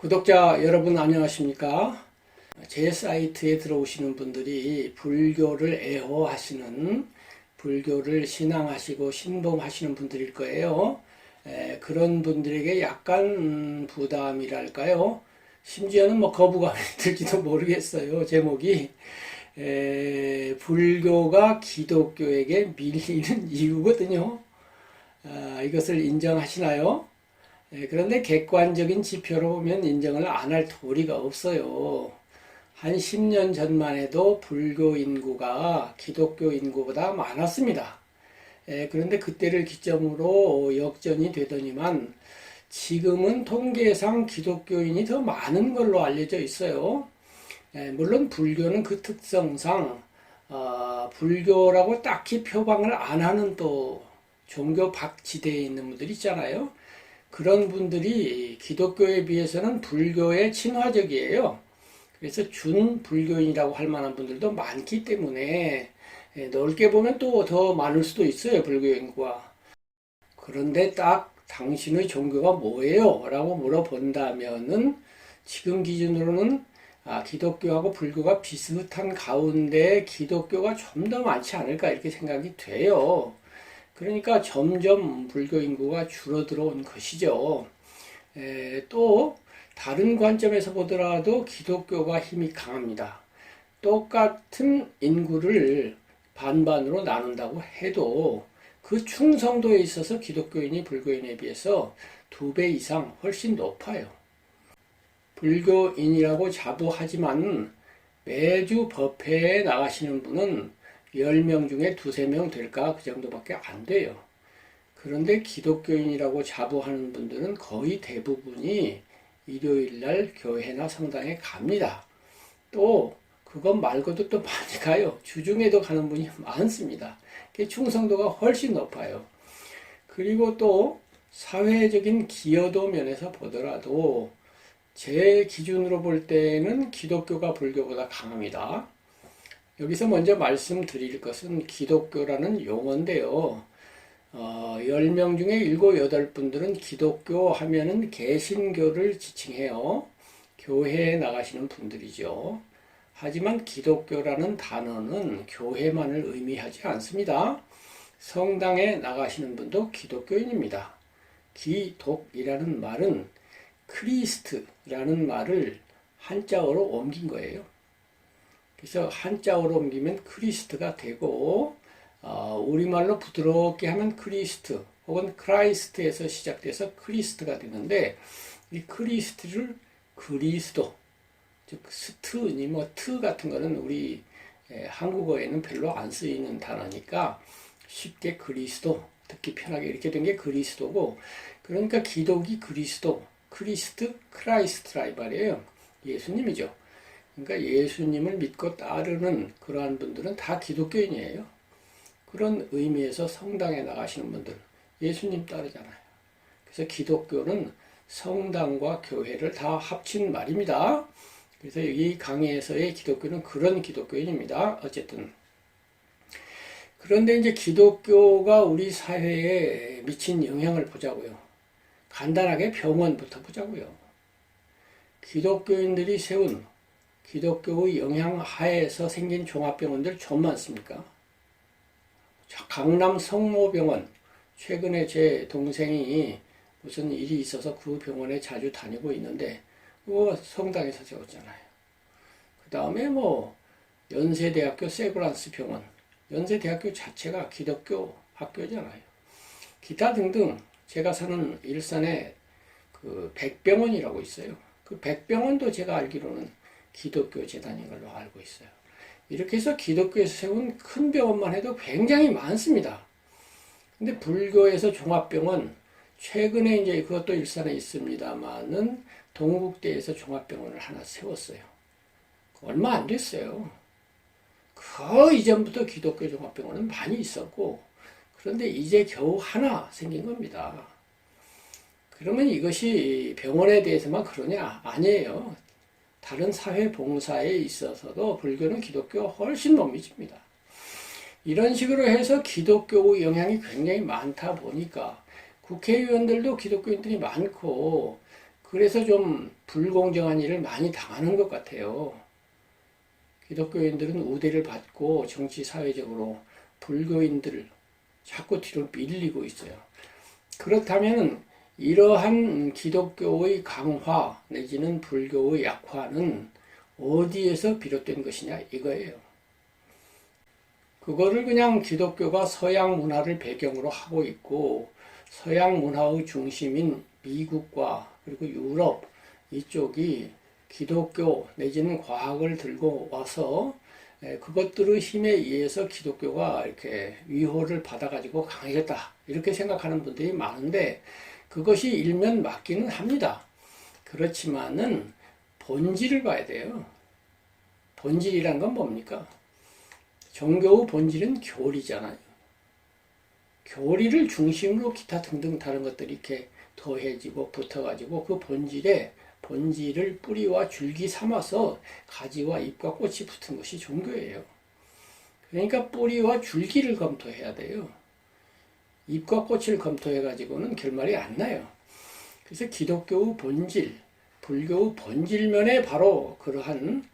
구독자 여러분 안녕하십니까? 제 사이트에 들어오시는 분들이 불교를 애호하시는, 불교를 신앙하시고 신봉하시는 분들일 거예요. 그런 분들에게 약간 부담이랄까요? 심지어는 거부감이 들지도 모르겠어요. 제목이 불교가 기독교에게 밀리는 이유거든요. 이것을 인정하시나요? 그런데 객관적인 지표로 보면 인정을 안 할 도리가 없어요. 한 10년 전만 해도 불교 인구가 기독교 인구보다 많았습니다. 그런데 그때를 기점으로 역전이 되더니만 지금은 통계상 기독교인이 더 많은 걸로 알려져 있어요. 물론 불교는 그 특성상 불교라고 딱히 표방을 안 하는 또 종교 박지대에 있는 분들 있잖아요. 그런 분들이 기독교에 비해서는 불교에 친화적이에요. 그래서 준불교인이라고 할 만한 분들도 많기 때문에 넓게 보면 또 더 많을 수도 있어요, 불교 인구가. 그런데 딱 당신의 종교가 뭐예요? 라고 물어본다면은 지금 기준으로는 기독교하고 불교가 비슷한 가운데 기독교가 좀 더 많지 않을까 이렇게 생각이 돼요. 그러니까 점점 불교 인구가 줄어들어 온 것이죠. 또 다른 관점에서 보더라도 기독교가 힘이 강합니다. 똑같은 인구를 반반으로 나눈다고 해도 그 충성도에 있어서 기독교인이 불교인에 비해서 2배 이상 훨씬 높아요. 불교인이라고 자부하지만 매주 법회에 나가시는 분은 10명 중에 2~3명 될까? 그 정도밖에 안 돼요. 그런데 기독교인이라고 자부하는 분들은 거의 대부분이 일요일날 교회나 성당에 갑니다. 또 그것 말고도 또 많이 가요. 주중에도 가는 분이 많습니다. 충성도가 훨씬 높아요. 그리고 또 사회적인 기여도 면에서 보더라도 제 기준으로 볼 때는 기독교가 불교보다 강합니다. 여기서 먼저 말씀드릴 것은 기독교라는 용어인데요. 10명 중에 7, 8분들은 기독교 하면은 개신교를 지칭해요. 교회에 나가시는 분들이죠. 하지만 기독교라는 단어는 교회만을 의미하지 않습니다. 성당에 나가시는 분도 기독교인입니다. 기독이라는 말은 크리스트라는 말을 한자어로 옮긴 거예요. 그래서 한자어로 옮기면 크리스트가 되고 우리말로 부드럽게 하면 크리스트 혹은 크라이스트에서 시작돼서 크리스트가 되는데 이 크리스트를 그리스도 즉 스트니 트 같은 거는 우리 한국어에는 별로 안 쓰이는 단어니까 쉽게 그리스도 듣기 편하게 이렇게 된 게 그리스도고 그러니까 기독이 그리스도 크리스트 크라이스트라 이 말이에요. 예수님이죠. 그러니까 예수님을 믿고 따르는 그러한 분들은 다 기독교인이에요. 그런 의미에서 성당에 나가시는 분들 예수님 따르잖아요. 그래서 기독교는 성당과 교회를 다 합친 말입니다. 그래서 이 강의에서의 기독교는 그런 기독교인입니다. 어쨌든 그런데 이제 기독교가 우리 사회에 미친 영향을 보자고요. 간단하게 병원부터 보자고요. 기독교인들이 세운 기독교의 영향 하에서 생긴 종합병원들 좀 많습니까? 강남 성모병원, 최근에 제 동생이 무슨 일이 있어서 그 병원에 자주 다니고 있는데 그거 성당에서 세웠잖아요. 그 다음에 연세대학교 세브란스 병원, 연세대학교 자체가 기독교 학교잖아요. 기타 등등 제가 사는 일산에 그 백병원이라고 있어요. 그 백병원도 제가 알기로는 기독교 재단인 걸로 알고 있어요. 이렇게 해서 기독교에서 세운 큰 병원만 해도 굉장히 많습니다. 근데 불교에서 종합병원, 최근에 이제 그것도 일산에 있습니다만은 동국대에서 종합병원을 하나 세웠어요. 얼마 안 됐어요. 그 이전부터 기독교 종합병원은 많이 있었고, 그런데 이제 겨우 하나 생긴 겁니다. 그러면 이것이 병원에 대해서만 그러냐? 아니에요. 다른 사회 봉사에 있어서도 불교는 기독교가 훨씬 못 미칩니다. 이런 식으로 해서 기독교의 영향이 굉장히 많다 보니까 국회의원들도 기독교인들이 많고 그래서 좀 불공정한 일을 많이 당하는 것 같아요. 기독교인들은 우대를 받고 정치 사회적으로 불교인들을 자꾸 뒤로 밀리고 있어요. 그렇다면 이러한 기독교의 강화 내지는 불교의 약화는 어디에서 비롯된 것이냐 이거예요. 그거를 그냥 기독교가 서양 문화를 배경으로 하고 있고 서양 문화의 중심인 미국과 그리고 유럽 이쪽이 기독교 내지는 과학을 들고 와서 그것들의 힘에 의해서 기독교가 이렇게 위호를 받아가지고 강해졌다 이렇게 생각하는 분들이 많은데 그것이 일면 맞기는 합니다. 그렇지만은 본질을 봐야 돼요. 본질이란 건 뭡니까? 종교의 본질은 교리잖아요. 교리를 중심으로 기타 등등 다른 것들이 이렇게 더해지고 붙어가지고 그 본질을 뿌리와 줄기 삼아서 가지와 잎과 꽃이 붙은 것이 종교예요. 그러니까 뿌리와 줄기를 검토해야 돼요. 잎과 꽃을 검토해가지고는 결말이 안 나요. 그래서 기독교의 본질, 불교의 본질면에 바로 그러한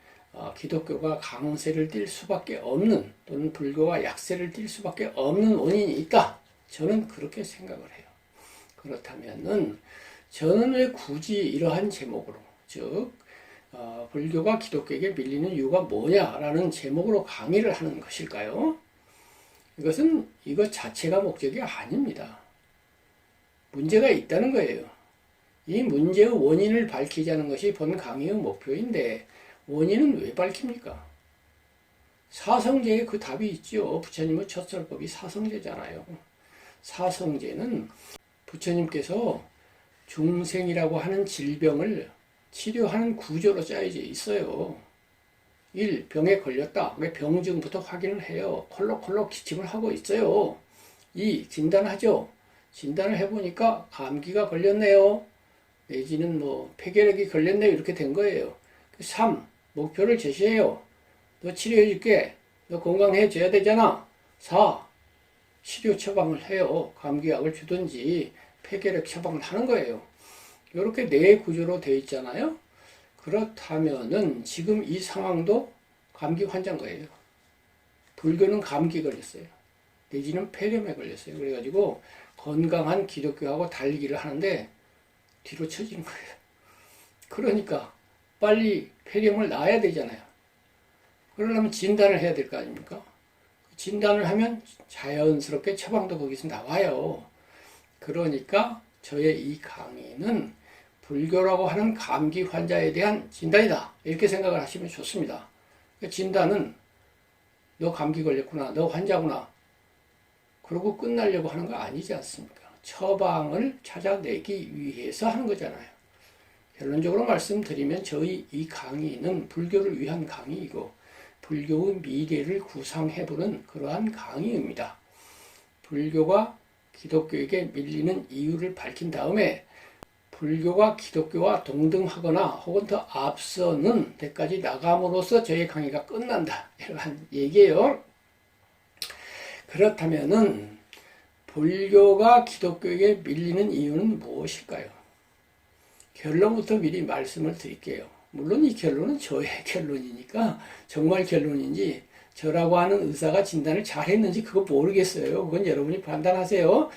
기독교가 강세를 띨 수밖에 없는 또는 불교가 약세를 띨 수밖에 없는 원인이 있다. 저는 그렇게 생각을 해요. 그렇다면은 저는 왜 굳이 이러한 제목으로 즉 불교가 기독교에게 밀리는 이유가 뭐냐라는 제목으로 강의를 하는 것일까요? 이것은 이것 자체가 목적이 아닙니다. 문제가 있다는 거예요. 이 문제의 원인을 밝히자는 것이 본 강의의 목표인데 원인은 왜 밝힙니까? 사성제에 그 답이 있죠. 부처님의 첫설법이 사성제잖아요. 사성제는 부처님께서 중생이라고 하는 질병을 치료하는 구조로 짜여져 있어요. 1. 병에 걸렸다. 병증부터 확인을 해요. 콜록콜록 기침을 하고 있어요. 2. 진단하죠. 진단을 해보니까 감기가 걸렸네요. 내지는 폐결핵이 걸렸네요. 이렇게 된 거예요. 3. 목표를 제시해요. 너 치료해줄게. 너 건강해져야 되잖아. 4. 치료 처방을 해요. 감기약을 주든지 폐결핵 처방을 하는 거예요. 이렇게 네 구조로 되어 있잖아요. 그렇다면은 지금 이 상황도 감기 환자인 거예요. 불교는 감기 걸렸어요. 내지는 폐렴에 걸렸어요. 그래가지고 건강한 기독교하고 달리기를 하는데 뒤로 처지는 거예요. 그러니까 빨리 폐렴을 나아야 되잖아요. 그러려면 진단을 해야 될 거 아닙니까? 진단을 하면 자연스럽게 처방도 거기서 나와요. 그러니까 저의 이 강의는 불교라고 하는 감기 환자에 대한 진단이다. 이렇게 생각을 하시면 좋습니다. 진단은 너 감기 걸렸구나. 너 환자구나. 그러고 끝나려고 하는 거 아니지 않습니까? 처방을 찾아내기 위해서 하는 거잖아요. 결론적으로 말씀드리면 저희 이 강의는 불교를 위한 강의이고 불교의 미래를 구상해보는 그러한 강의입니다. 불교가 기독교에게 밀리는 이유를 밝힌 다음에 불교가 기독교와 동등하거나 혹은 더 앞서는 데까지 나감으로써 저의 강의가 끝난다. 이러한 얘기예요. 그렇다면은 불교가 기독교에게 밀리는 이유는 무엇일까요? 결론부터 미리 말씀을 드릴게요. 물론 이 결론은 저의 결론이니까 정말 결론인지 저라고 하는 의사가 진단을 잘했는지 그거 모르겠어요. 그건 여러분이 판단하세요.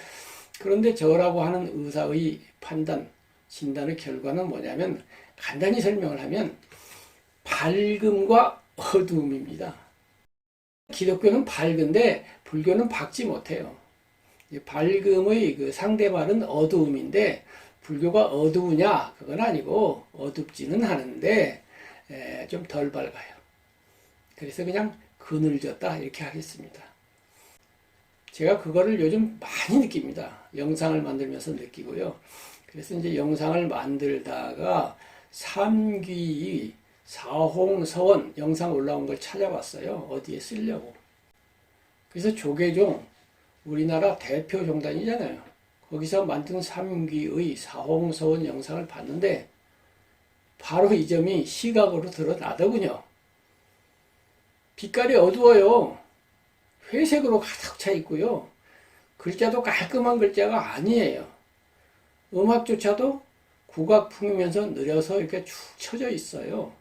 그런데 저라고 하는 의사의 판단, 진단의 결과는 뭐냐면 간단히 설명을 하면 밝음과 어두움입니다. 기독교는 밝은데 불교는 밝지 못해요. 밝음의 그 상대말은 어두움인데 불교가 어두우냐? 그건 아니고 어둡지는 않은데 좀 덜 밝아요. 그래서 그냥 그늘졌다 이렇게 하겠습니다. 제가 그거를 요즘 많이 느낍니다. 영상을 만들면서 느끼고요. 그래서 이제 영상을 만들다가 삼귀 사홍서원 영상 올라온 걸 찾아봤어요. 어디에 쓰려고. 그래서 조계종 우리나라 대표 종단이잖아요. 거기서 만든 삼귀의 사홍서원 영상을 봤는데 바로 이 점이 시각으로 드러나더군요. 빛깔이 어두워요. 회색으로 가득 차 있고요. 글자도 깔끔한 글자가 아니에요. 음악조차도 국악풍이면서 느려서 이렇게 축 처져 있어요.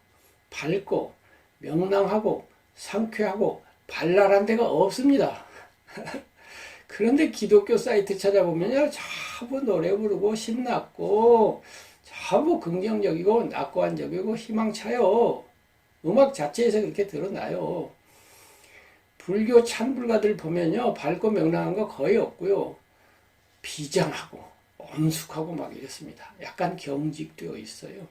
밝고 명랑하고 상쾌하고 발랄한 데가 없습니다. 그런데 기독교 사이트 찾아보면요, 전부 노래 부르고 신났고 전부 긍정적이고 낙관적이고 희망차요. 음악 자체에서 그렇게 드러나요. 불교 찬불가들 보면요, 밝고 명랑한 거 거의 없고요, 비장하고 엄숙하고 막 이렇습니다. 약간 경직되어 있어요.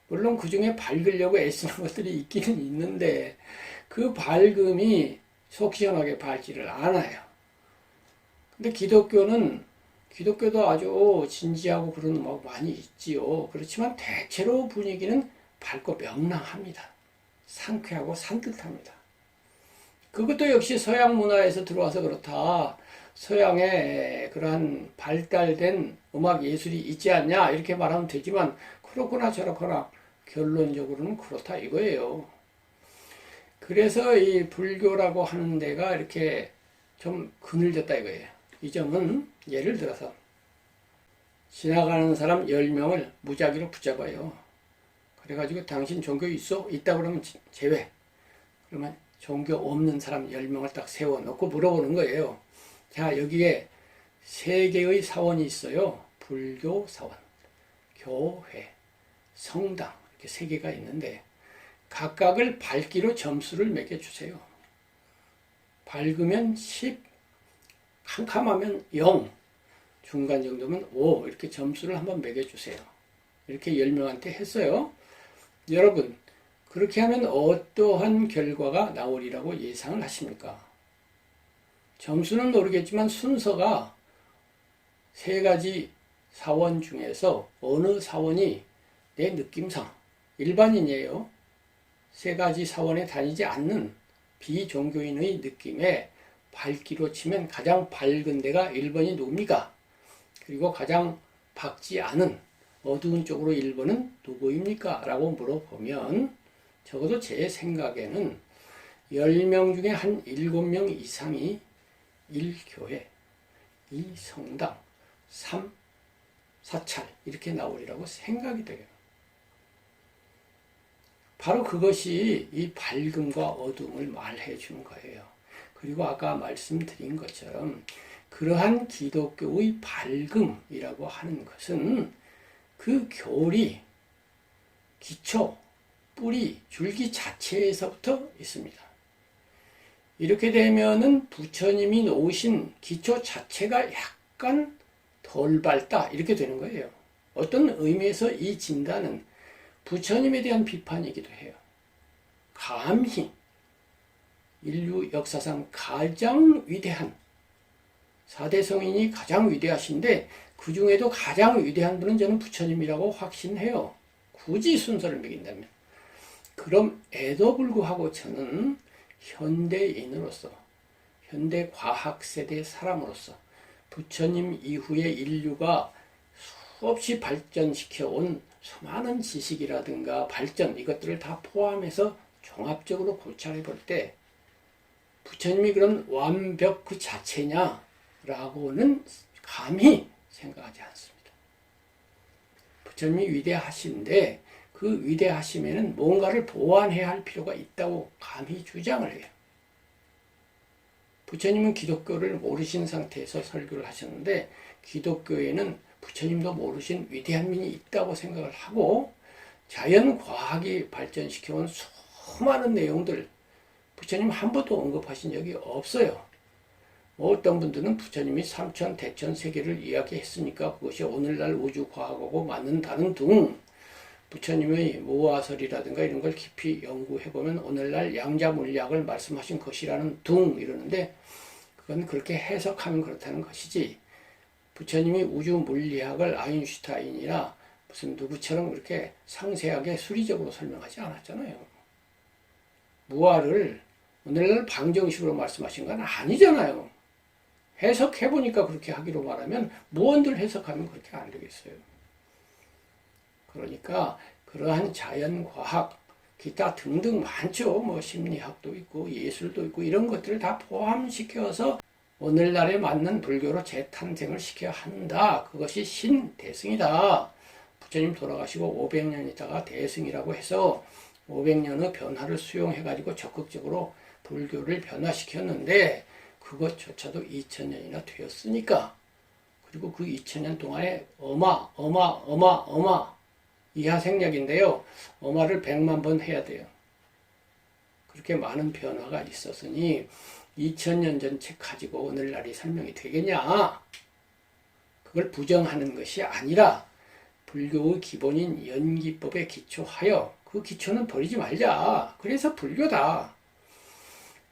물론 그 중에 밝으려고 애쓰는 것들이 있기는 있는데 그 밝음이 속 시원하게 밝지를 않아요. 근데 기독교도 아주 진지하고 그런 음악 많이 있지요. 그렇지만 대체로 분위기는 밝고 명랑합니다. 상쾌하고 산뜻합니다. 그것도 역시 서양 문화에서 들어와서 그렇다. 서양에 그러한 발달된 음악 예술이 있지 않냐 이렇게 말하면 되지만 그렇거나 저렇거나 결론적으로는 그렇다 이거예요. 그래서 이 불교라고 하는 데가 이렇게 좀 그늘졌다 이거예요. 이 점은 예를 들어서 지나가는 사람 10명을 무작위로 붙잡아요. 그래가지고 당신 종교 있어? 있다 그러면 제외. 그러면 종교 없는 사람 10명을 딱 세워놓고 물어보는 거예요. 자, 여기에 3개의 사원이 있어요. 불교 사원, 교회, 성당 이렇게 3개가 있는데 각각을 밝기로 점수를 매겨주세요. 밝으면 10, 캄캄하면 0, 중간 정도면 5 이렇게 점수를 한번 매겨주세요. 이렇게 10명한테 했어요. 여러분, 그렇게 하면 어떠한 결과가 나오리라고 예상을 하십니까? 점수는 모르겠지만 순서가 3가지 사원 중에서 어느 사원이 내 느낌상 일반인이에요. 3가지 사원에 다니지 않는 비종교인의 느낌에 밝기로 치면 가장 밝은 데가 1번이 누굽니까? 그리고 가장 밝지 않은 어두운 쪽으로 1번은 누구입니까? 라고 물어보면 적어도 제 생각에는 10명 중에 한 7명 이상이 1교회, 2성당, 3 사찰 이렇게 나오리라고 생각이 돼요. 바로 그것이 이 밝음과 어둠을 말해 주는 거예요. 그리고 아까 말씀드린 것처럼 그러한 기독교의 밝음이라고 하는 것은 그 교리, 기초, 뿌리, 줄기 자체에서부터 있습니다. 이렇게 되면은 부처님이 놓으신 기초 자체가 약간 덜 밝다 이렇게 되는 거예요. 어떤 의미에서 이 진단은 부처님에 대한 비판이기도 해요. 감히 인류 역사상 가장 위대한 4대 성인이 가장 위대하신데 그 중에도 가장 위대한 분은 저는 부처님이라고 확신해요. 굳이 순서를 매긴다면. 그럼 에도 불구하고 저는 현대인으로서 현대 과학 세대 사람으로서 부처님 이후에 인류가 수없이 발전시켜 온 수많은 지식이라든가 발전 이것들을 다 포함해서 종합적으로 고찰해 볼 때 부처님이 그런 완벽 그 자체냐 라고는 감히 생각하지 않습니다. 부처님이 위대하신데 그 위대하심에는 뭔가를 보완해야 할 필요가 있다고 감히 주장을 해요. 부처님은 기독교를 모르신 상태에서 설교를 하셨는데 기독교에는 부처님도 모르신 위대한 분이 있다고 생각을 하고 자연과학이 발전시켜온 수많은 내용들 부처님 한 번도 언급하신 적이 없어요. 어떤 분들은 부처님이 삼천, 대천, 세계를 이야기했으니까 그것이 오늘날 우주과학하고 맞는다는 등 부처님의 모화설이라든가 이런 걸 깊이 연구해보면 오늘날 양자물리학을 말씀하신 것이라는 등 이러는데 그건 그렇게 해석하면 그렇다는 것이지 부처님이 우주물리학을 아인슈타인이나 무슨 누구처럼 그렇게 상세하게 수리적으로 설명하지 않았잖아요. 무아를 오늘날 방정식으로 말씀하신 건 아니잖아요. 해석해보니까 그렇게 하기로 말하면 무언들 해석하면 그렇게 안 되겠어요. 그러니까 그러한 자연과학, 기타 등등 많죠. 뭐 심리학도 있고 예술도 있고 이런 것들을 다 포함시켜서 오늘날에 맞는 불교로 재탄생을 시켜야 한다. 그것이 신대승이다. 부처님 돌아가시고 500년 있다가 대승이라고 해서 500년의 변화를 수용해가지고 적극적으로 불교를 변화시켰는데 그것조차도 2000년이나 되었으니까, 그리고 그 2000년 동안에 어마 이하생략인데요. 어마를 100만 번 해야 돼요. 그렇게 많은 변화가 있었으니 2000년 전 책 가지고 오늘날이 설명이 되겠냐? 그걸 부정하는 것이 아니라 불교의 기본인 연기법에 기초하여 그 기초는 버리지 말자. 그래서 불교다.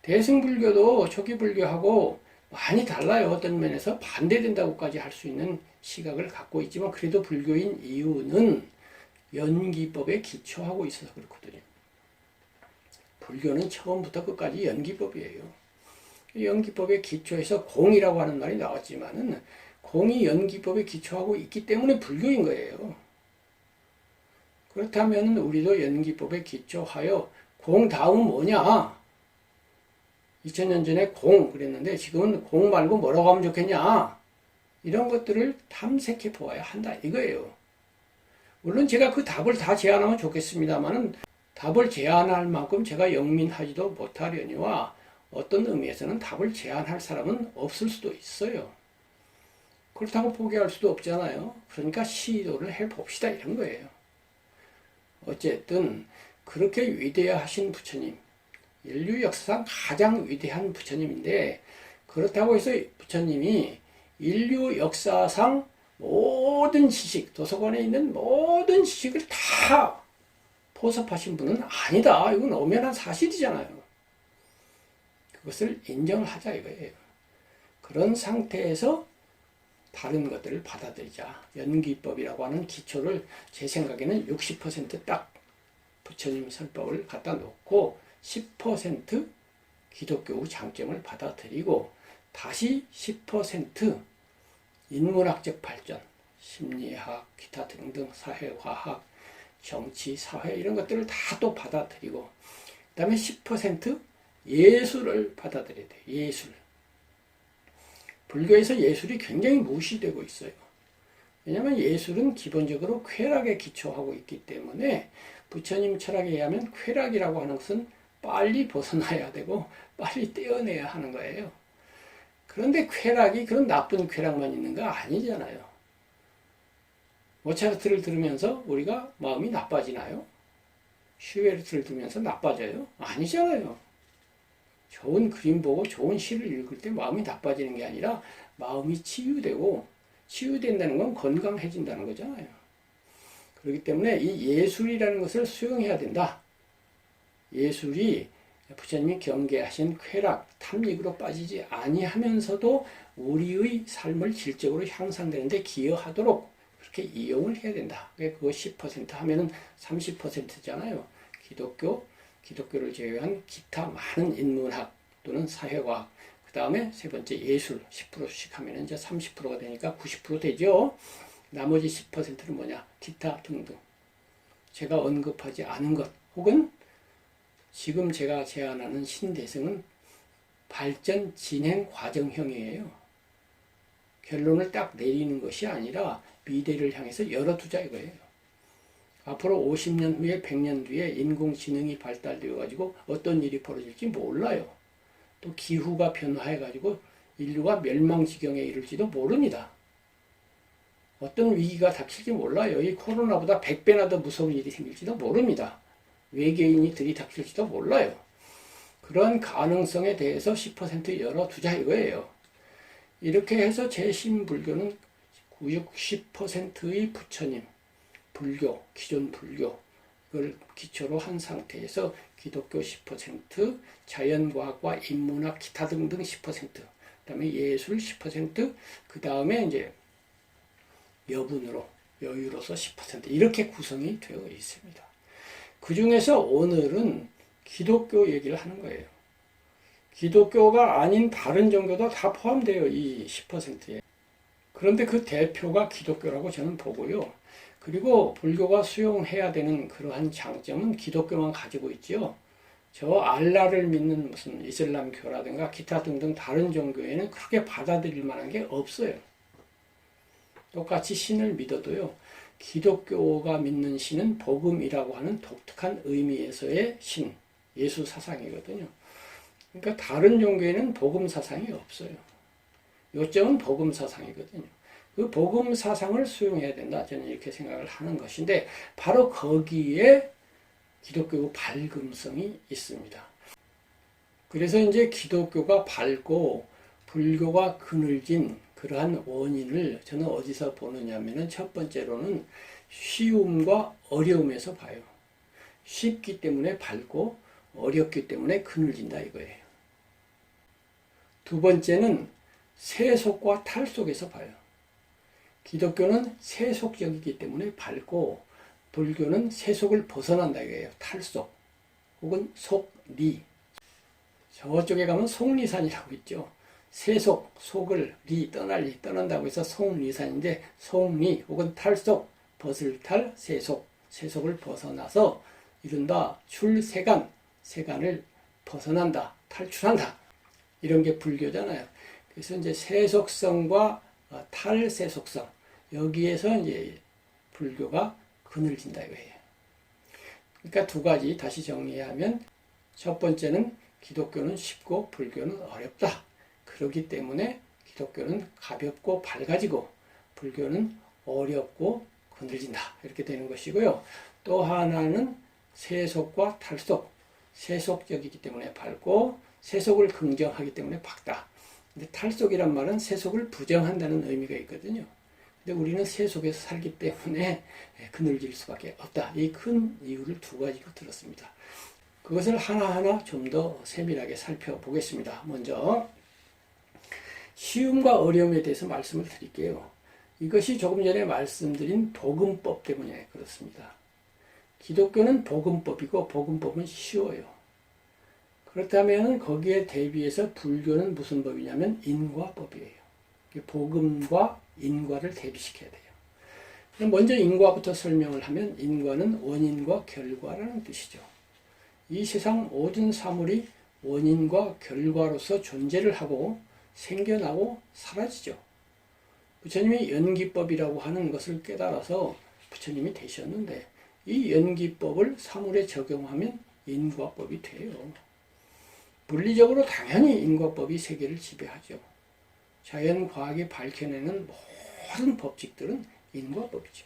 대승불교도 초기 불교하고 많이 달라요. 어떤 면에서 반대된다고까지 할 수 있는 시각을 갖고 있지만 그래도 불교인 이유는 연기법에 기초하고 있어서 그렇거든요. 불교는 처음부터 끝까지 연기법이에요. 연기법에 기초해서 공이라고 하는 말이 나왔지만은 공이 연기법에 기초하고 있기 때문에 불교인 거예요. 그렇다면 우리도 연기법에 기초하여 공 다음은 뭐냐? 2000년 전에 공 그랬는데 지금은 공 말고 뭐라고 하면 좋겠냐? 이런 것들을 탐색해 보아야 한다 이거예요. 물론 제가 그 답을 다 제안하면 좋겠습니다만은 답을 제안할 만큼 제가 영민하지도 못하려니와 어떤 의미에서는 답을 제안할 사람은 없을 수도 있어요. 그렇다고 포기할 수도 없잖아요. 그러니까 시도를 해봅시다 이런 거예요. 어쨌든 그렇게 위대하신 부처님, 인류 역사상 가장 위대한 부처님인데 그렇다고 해서 부처님이 인류 역사상 모든 지식, 도서관에 있는 모든 지식을 다 포섭하신 분은 아니다. 이건 엄연한 사실이잖아요. 그것을 인정을 하자 이거예요. 그런 상태에서 다른 것들을 받아들이자. 연기법이라고 하는 기초를 제 생각에는 60%딱 부처님 설법을 갖다 놓고 10% 기독교 장점을 받아들이고 다시 10% 인문학적 발전, 심리학, 기타 등등 사회과학, 정치, 사회 이런 것들을 다 또 받아들이고 그 다음에 10% 예술을 받아들여야 돼요. 예술. 불교에서 예술이 굉장히 무시되고 있어요. 왜냐하면 예술은 기본적으로 쾌락에 기초하고 있기 때문에 부처님 철학에 의하면 쾌락이라고 하는 것은 빨리 벗어나야 되고 빨리 떼어내야 하는 거예요. 그런데 쾌락이 그런 나쁜 쾌락만 있는 거 아니잖아요. 모차르트를 들으면서 우리가 마음이 나빠지나요? 슈베르트를 들으면서 나빠져요? 아니잖아요. 좋은 그림 보고 좋은 시를 읽을 때 마음이 나빠지는 게 아니라 마음이 치유되고 치유된다는 건 건강해진다는 거잖아요. 그렇기 때문에 이 예술이라는 것을 수용해야 된다. 예술이 부처님이 경계하신 쾌락, 탐닉으로 빠지지 아니하면서도 우리의 삶을 질적으로 향상되는데 기여하도록 그렇게 이용을 해야 된다. 그거 10% 하면은 30%잖아요. 기독교를 제외한 기타 많은 인문학 또는 사회과학, 그 다음에 세 번째 예술 10%씩 하면 이제 30%가 되니까 90% 되죠. 나머지 10%는 뭐냐? 기타 등등. 제가 언급하지 않은 것 혹은 지금 제가 제안하는 신대승은 발전 진행 과정형이에요. 결론을 딱 내리는 것이 아니라 미래를 향해서 열어두자 이거예요. 앞으로 50년 후에 100년 뒤에 인공지능이 발달되어 가지고 어떤 일이 벌어질지 몰라요. 또 기후가 변화해 가지고 인류가 멸망 지경에 이를지도 모릅니다. 어떤 위기가 닥칠지 몰라요. 이 코로나보다 100배나 더 무서운 일이 생길지도 모릅니다. 외계인이 들이닥칠지도 몰라요. 그런 가능성에 대해서 10% 열어두자 이거예요. 이렇게 해서 제10불교는 60%의 부처님, 불교, 기존 불교, 를 기초로 한 상태에서 기독교 10%, 자연과학과 인문학, 기타 등등 10%, 그 다음에 예술 10%, 그 다음에 이제 여유로서 10% 이렇게 구성이 되어 있습니다. 그 중에서 오늘은 기독교 얘기를 하는 거예요. 기독교가 아닌 다른 종교도 다 포함되어 이 10%에. 그런데 그 대표가 기독교라고 저는 보고요. 그리고 불교가 수용해야 되는 그러한 장점은 기독교만 가지고 있죠. 저 알라를 믿는 무슨 이슬람교라든가 기타 등등 다른 종교에는 그렇게 받아들일 만한 게 없어요. 똑같이 신을 믿어도요. 기독교가 믿는 신은 복음이라고 하는 독특한 의미에서의 신, 예수 사상이거든요. 그러니까 다른 종교에는 복음 사상이 없어요. 요점은 복음 사상이거든요. 그 복음 사상을 수용해야 된다. 저는 이렇게 생각을 하는 것인데 바로 거기에 기독교 밝음성이 있습니다. 그래서 이제 기독교가 밝고 불교가 그늘진 그러한 원인을 저는 어디서 보느냐면은 첫 번째로는 쉬움과 어려움에서 봐요. 쉽기 때문에 밝고 어렵기 때문에 그늘진다 이거예요. 두 번째는 세속과 탈속에서 봐요. 기독교는 세속적이기 때문에 밝고 불교는 세속을 벗어난다 이거예요. 탈속 혹은 속리. 저쪽에 가면 속리산이라고 있죠. 세속, 속을, 떠난다고 해서 속리산인데 속리 혹은 탈속, 벗을 탈, 세속, 세속을 벗어나서 이른바 출세간, 세간을 벗어난다, 탈출한다. 이런 게 불교잖아요. 그래서 이제 세속성과 탈세속성, 여기에서 이제 불교가 그늘진다 이거예요. 그러니까 두 가지 다시 정리하면 첫 번째는 기독교는 쉽고 불교는 어렵다. 그렇기 때문에 기독교는 가볍고 밝아지고 불교는 어렵고 그늘진다. 이렇게 되는 것이고요. 또 하나는 세속과 탈속, 세속적이기 때문에 밝고 세속을 긍정하기 때문에 밝다. 근데 탈속이란 말은 세속을 부정한다는 의미가 있거든요. 근데 우리는 세속에서 살기 때문에 그늘질 수밖에 없다. 이 큰 이유를 두 가지로 들었습니다. 그것을 하나하나 좀 더 세밀하게 살펴보겠습니다. 먼저 쉬움과 어려움에 대해서 말씀을 드릴게요. 이것이 조금 전에 말씀드린 복음법 때문에 그렇습니다. 기독교는 복음법이고 복음법은 쉬워요. 그렇다면 거기에 대비해서 불교는 무슨 법이냐면 인과법이에요. 복음과 인과를 대비시켜야 돼요. 먼저 인과부터 설명을 하면 인과는 원인과 결과라는 뜻이죠. 이 세상 모든 사물이 원인과 결과로서 존재를 하고 생겨나고 사라지죠. 부처님이 연기법이라고 하는 것을 깨달아서 부처님이 되셨는데 이 연기법을 사물에 적용하면 인과법이 돼요. 물리적으로 당연히 인과법이 세계를 지배하죠. 자연과학이 밝혀내는 모든 법칙들은 인과법이죠.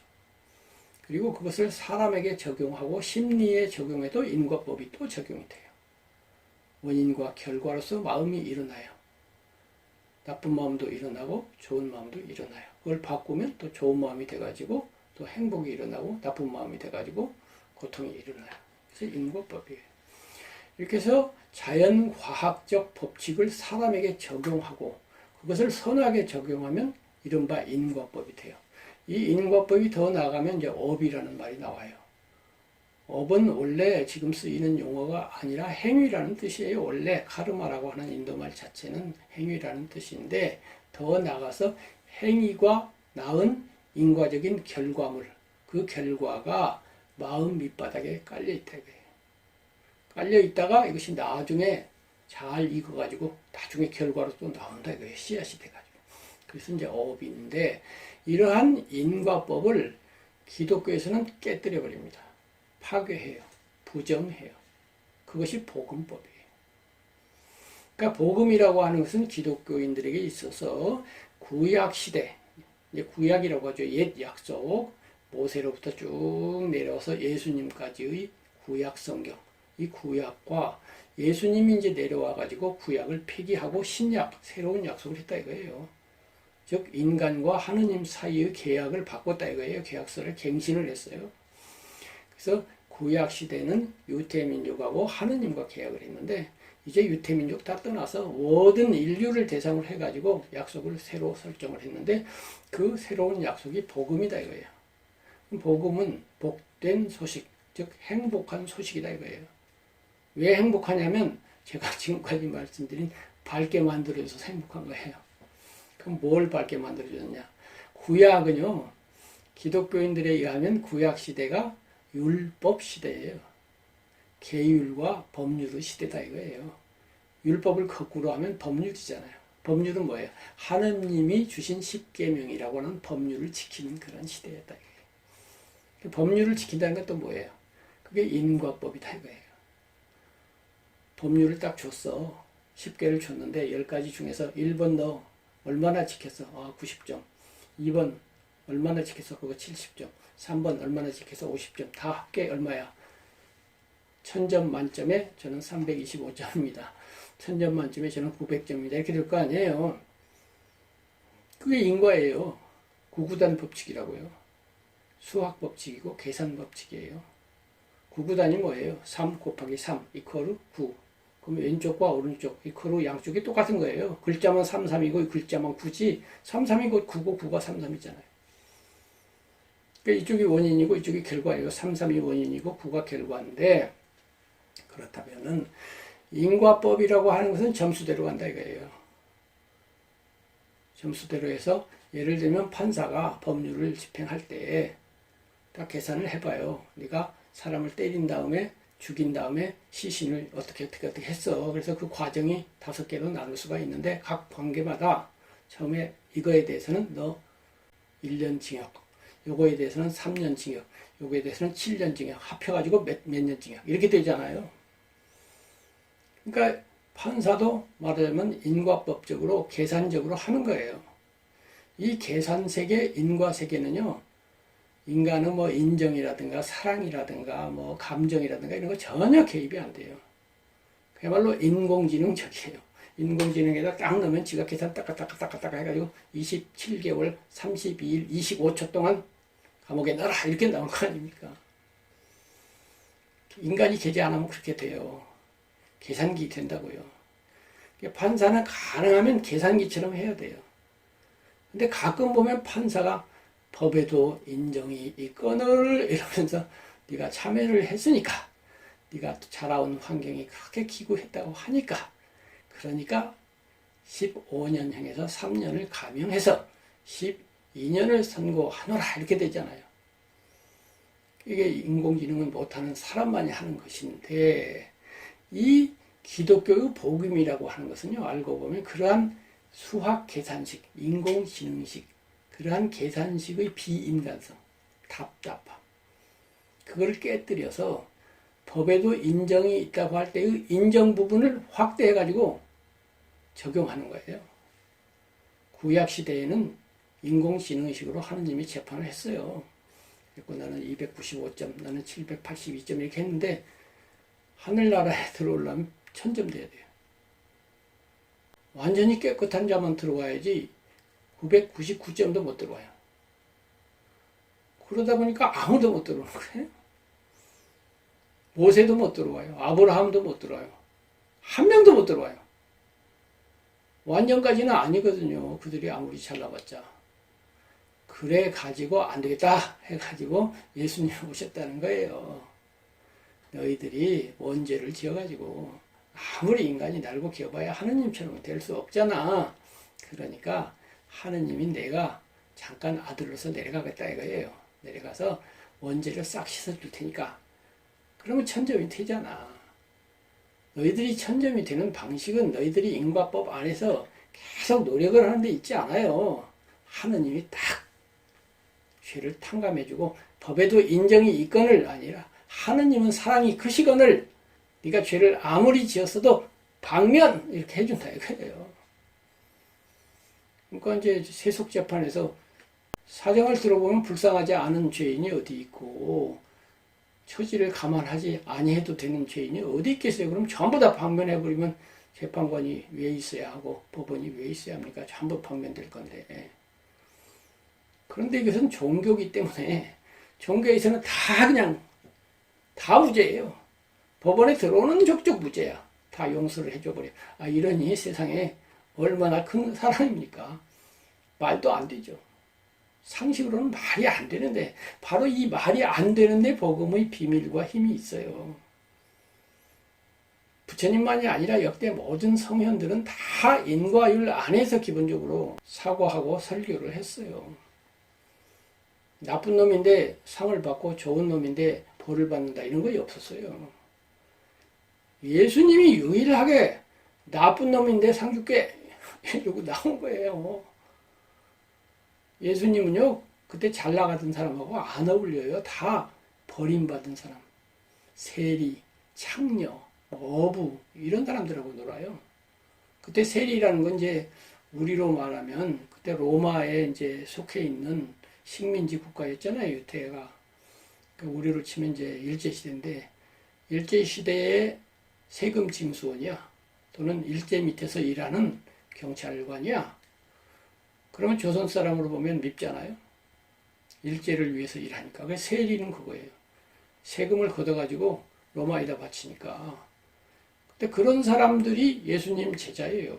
그리고 그것을 사람에게 적용하고 심리에 적용해도 인과법이 또 적용이 돼요. 원인과 결과로서 마음이 일어나요. 나쁜 마음도 일어나고 좋은 마음도 일어나요. 그걸 바꾸면 또 좋은 마음이 돼가지고 또 행복이 일어나고 나쁜 마음이 돼가지고 고통이 일어나요. 그래서 인과법이에요. 이렇게 해서 자연과학적 법칙을 사람에게 적용하고 그것을 선하게 적용하면 이른바 인과법이 돼요. 이 인과법이 더 나아가면 이제 업이라는 말이 나와요. 업은 원래 지금 쓰이는 용어가 아니라 행위라는 뜻이에요. 원래 카르마라고 하는 인도말 자체는 행위라는 뜻인데 더 나아가서 행위가 낳은 인과적인 결과물, 그 결과가 마음 밑바닥에 깔려있다 이거예요. 깔려있다가 이것이 나중에 잘 익어가지고 나중에 결과로 또 나온다 이거예요. 씨앗이 돼가지고. 그래서 이제 업인데 이러한 인과법을 기독교에서는 깨뜨려 버립니다. 파괴해요. 부정해요. 그것이 복음법이에요. 그러니까 복음이라고 하는 것은 기독교인들에게 있어서 구약시대, 이제 구약이라고 하죠. 옛 약속, 모세로부터 쭉 내려와서 예수님까지의 구약 성경, 이 구약과 예수님이 이제 내려와가지고 구약을 폐기하고 신약, 새로운 약속을 했다 이거예요. 즉, 인간과 하느님 사이의 계약을 바꿨다 이거예요. 계약서를 갱신을 했어요. 그래서 구약 시대는 유태민족하고 하느님과 계약을 했는데 이제 유태민족 다 떠나서 모든 인류를 대상으로 해가지고 약속을 새로 설정을 했는데 그 새로운 약속이 복음이다 이거예요. 복음은 복된 소식, 즉 행복한 소식이다 이거예요. 왜 행복하냐면 제가 지금까지 말씀드린 밝게 만들어줘서 행복한 거예요. 그럼 뭘 밝게 만들어줬냐? 구약은요, 기독교인들에 의하면 구약 시대가 율법 시대예요. 계율과 법률의 시대다 이거예요. 율법을 거꾸로 하면 법률이잖아요. 법률은 뭐예요? 하느님이 주신 십계명이라고 하는 법률을 지키는 그런 시대였다. 법률을 지킨다는 건 또 뭐예요? 그게 인과법이다 이거예요. 법률을 딱 줬어. 10개를 줬는데 10가지 중에서 1번 너 얼마나 지켰어? 90점. 2번 얼마나 지켰어? 그거 70점. 3번 얼마나 지켰어? 50점. 다 합계 얼마야? 1000점 만점에 저는 325점입니다. 1000점 만점에 저는 900점입니다. 이렇게 될 거 아니에요. 그게 인과예요. 구구단 법칙이라고요. 수학 법칙이고 계산 법칙이에요. 구구단이 뭐예요? 3 곱하기 3 이퀄 9. 그럼 왼쪽과 오른쪽 이퀄 양쪽이 똑같은 거예요. 글자만 3, 3이고 글자만 9지 3, 3이고 9고 9가 3, 3이잖아요. 그러니까 이쪽이 원인이고 이쪽이 결과예요. 3, 3이 원인이고 9가 결과인데 그렇다면은 인과법이라고 하는 것은 점수대로 간다 이거예요. 점수대로 해서 예를 들면 판사가 법률을 집행할 때 딱 계산을 해봐요. 네가 사람을 때린 다음에 죽인 다음에 시신을 어떻게 했어. 그래서 그 과정이 5개로 나눌 수가 있는데 각 관계마다 처음에 이거에 대해서는 너 1년 징역, 요거에 대해서는 3년 징역, 요거에 대해서는 7년 징역, 합해가지고 몇 년 징역 이렇게 되잖아요. 그러니까 판사도 말하자면 인과법적으로 계산적으로 하는 거예요. 이 계산세계, 인과세계는요. 인간은 뭐 인정이라든가 사랑이라든가 뭐 감정이라든가 이런 거 전혀 개입이 안 돼요. 그야말로 인공지능적이에요. 인공지능에다 딱 넣으면 지가 계산 따까따까따까따까 해가지고 27개월, 32일, 25초 동안 감옥에 넣어라 이렇게 나올 거 아닙니까? 인간이 계제 안 하면 그렇게 돼요. 계산기 된다고요. 판사는 가능하면 계산기처럼 해야 돼요. 근데 가끔 보면 판사가 법에도 인정이 있거늘 이러면서 네가 참여를 했으니까 네가 자라온 환경이 그렇게 기구했다고 하니까 그러니까 15년형에서 3년을 감형해서 12년을 선고하노라 이렇게 되잖아요. 이게 인공지능은 못하는 사람만이 하는 것인데 이 기독교의 복음이라고 하는 것은요. 알고 보면 그러한 수학 계산식, 인공지능식 그러한 계산식의 비인간성, 답답함 그걸 깨뜨려서 법에도 인정이 있다고 할 때의 인정 부분을 확대해가지고 적용하는 거예요. 구약시대에는 인공지능식으로 하느님이 재판을 했어요. 그리고 나는 295점, 나는 782점 이렇게 했는데 하늘나라에 들어오려면 1000점 돼야 돼요. 완전히 깨끗한 자만 들어와야지 999점도 못 들어와요. 그러다 보니까 아무도 못 들어오는 거예요. 모세도 못 들어와요. 아브라함도 못 들어와요. 한 명도 못 들어와요. 완전까지는 아니거든요. 그들이 아무리 잘나봤자. 그래 가지고 안 되겠다 해가지고 예수님이 오셨다는 거예요. 너희들이 원죄를 지어가지고 아무리 인간이 날고 기어봐야 하느님처럼 될 수 없잖아. 그러니까 하느님이 내가 잠깐 아들로서 내려가겠다 이거예요. 내려가서 원죄를 싹 씻어줄 테니까 그러면 1000점이 되잖아. 너희들이 1000점이 되는 방식은 너희들이 인과법 안에서 계속 노력을 하는 데 있지 않아요. 하느님이 딱 죄를 탕감해주고 법에도 인정이 있거늘 아니라 하느님은 사랑이 크시거늘 네가 죄를 아무리 지었어도 방면 이렇게 해준다 이거예요. 그러니까 이제 세속재판에서 사정을 들어보면 불쌍하지 않은 죄인이 어디 있고 처지를 감안하지 아니해도 되는 죄인이 어디 있겠어요. 그럼 전부 다 방면해버리면 재판관이 왜 있어야 하고 법원이 왜 있어야 합니까? 전부 방면될 건데. 그런데 이것은 종교이기 때문에 종교에서는 다 그냥 다 무죄예요. 법원에 들어오는 족족 무죄야. 다 용서를 해줘버려. 이러니 세상에 얼마나 큰 사랑입니까? 말도 안 되죠. 상식으로는 말이 안 되는데 바로 이 말이 안 되는데 복음의 비밀과 힘이 있어요. 부처님만이 아니라 역대 모든 성현들은 다 인과율 안에서 기본적으로 사고하고 설교를 했어요. 나쁜 놈인데 상을 받고 좋은 놈인데 벌을 받는다 이런 거 없었어요. 예수님이 유일하게 나쁜 놈인데 상 줄게 이러고 나온 거예요. 예수님은요 그때 잘 나가던 사람하고 안 어울려요. 다 버림받은 사람, 세리, 창녀, 어부 이런 사람들하고 놀아요. 그때 세리라는 건 이제 우리로 말하면 그때 로마에 이제 속해 있는 식민지 국가였잖아요. 유태가. 우리로 치면 이제 일제시대인데 일제시대의 세금 징수원이야. 또는 일제 밑에서 일하는 경찰관이야. 그러면 조선 사람으로 보면 밉잖아요. 일제를 위해서 일하니까. 그 세리는 그거예요. 세금을 걷어가지고 로마에다 바치니까. 근데 그런 사람들이 예수님 제자예요.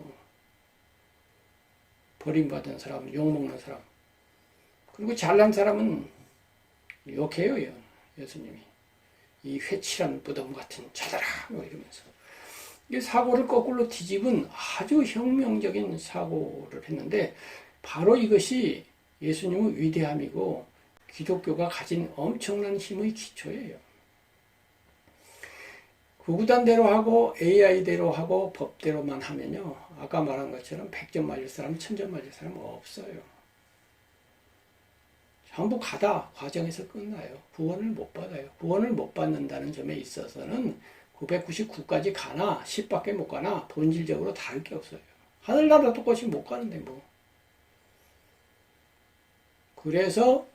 버림받은 사람, 욕먹는 사람. 그리고 잘난 사람은 욕해요, 예수님이. 이 회칠한 무덤 같은 자들아, 뭐 이러면서. 이 사고를 거꾸로 뒤집은 아주 혁명적인 사고를 했는데, 바로 이것이 예수님의 위대함이고, 기독교가 가진 엄청난 힘의 기초예요. 구구단대로 하고 AI대로 하고 법대로만 하면요. 아까 말한 것처럼 100점 맞을 사람, 1000점 맞을 사람 없어요. 전부 가다 과정에서 끝나요. 구원을 못 받아요. 구원을 못 받는다는 점에 있어서는 999까지 가나 10밖에 못 가나 본질적으로 다를 게 없어요. 하늘나라 똑같이 못 가는데 뭐. 그래서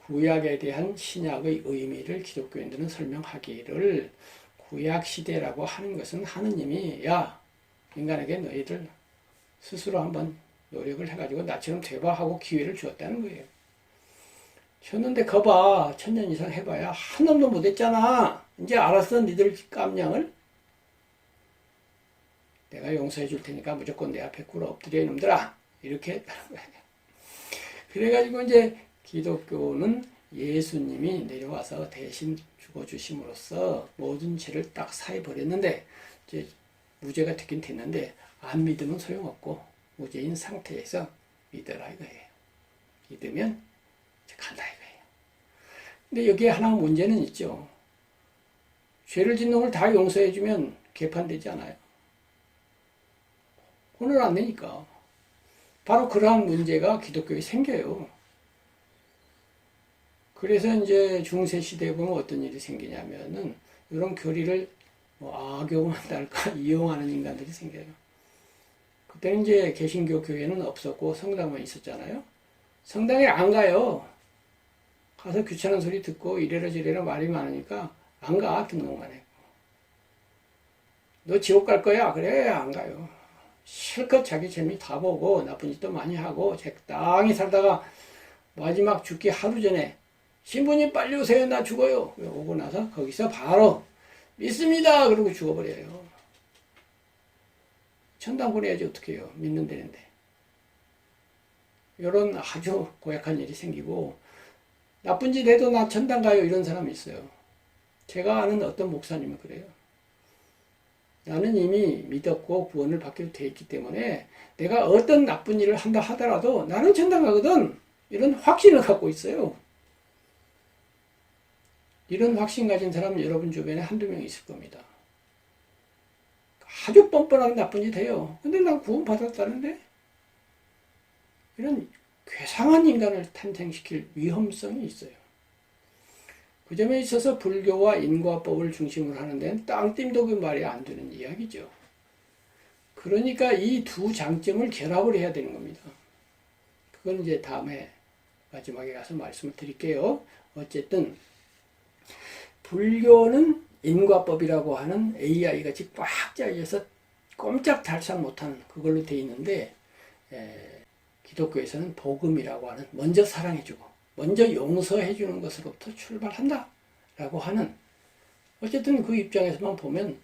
구약에 대한 신약의 의미를 기독교인들은 설명하기를 구약시대라고 하는 것은 하느님이 야 인간에게 너희들 스스로 한번 노력을 해가지고 나처럼 되봐 하고 기회를 주었다는 거예요. 줬는데 거봐 1000년 이상 해봐야 한 놈도 못했잖아. 이제 알았어 니들 깜냥을? 내가 용서해 줄 테니까 무조건 내 앞에 꿇어 엎드려 이놈들아 이렇게 했다는 거예요. 그래가지고 이제 기독교는 예수님이 내려와서 대신 죽어주심으로써 모든 죄를 딱 사해버렸는데 이제 무죄가 되긴 됐는데 안 믿으면 소용없고 무죄인 상태에서 믿어라 이거예요. 믿으면 이제 간다 이거예요. 근데 여기에 하나 문제는 있죠. 죄를 짓는 걸 다 용서해주면 개판되지 않아요. 오늘 안 되니까. 바로 그러한 문제가 기독교에 생겨요. 그래서 이제 중세시대에 보면 어떤 일이 생기냐면은 이런 교리를 뭐 악용한달까 이용하는 인간들이 생겨요. 그때는 이제 개신교 교회는 없었고 성당만 있었잖아요. 성당에 안 가요. 가서 귀찮은 소리 듣고 이래라 저래라 말이 많으니까 안 가. 등록만 해. 너 지옥 갈 거야? 그래 안 가요. 실컷 자기 재미 다 보고 나쁜 짓도 많이 하고 적당히 살다가 마지막 죽기 하루 전에 신부님 빨리 오세요 나 죽어요. 오고 나서 거기서 바로 믿습니다 그러고 죽어버려요. 천당 보내야지 어떻게 해요. 믿는 데인데. 이런 아주 고약한 일이 생기고 나쁜 짓 해도 나 천당 가요 이런 사람이 있어요. 제가 아는 어떤 목사님은 그래요. 나는 이미 믿었고 구원을 받기로 돼 있기 때문에 내가 어떤 나쁜 일을 한다 하더라도 나는 천당 가거든. 이런 확신을 갖고 있어요. 이런 확신 가진 사람은 여러분 주변에 한두 명 있을 겁니다. 아주 뻔뻔하게 나쁜 짓 해요. 근데 난 구원 받았다는데? 이런 괴상한 인간을 탄생시킬 위험성이 있어요. 그 점에 있어서 불교와 인과법을 중심으로 하는 데는 땅띵도 그 말이 안 되는 이야기죠. 그러니까 이 두 장점을 결합을 해야 되는 겁니다. 그건 이제 다음에 마지막에 가서 말씀을 드릴게요. 어쨌든 불교는 인과법이라고 하는 AI같이 꽉 짜여서 꼼짝달싹 못하는 그걸로 돼 있는데 기독교에서는 복음이라고 하는 먼저 사랑해주고 먼저 용서해주는 것으로부터 출발한다 라고 하는 어쨌든 그 입장에서만 보면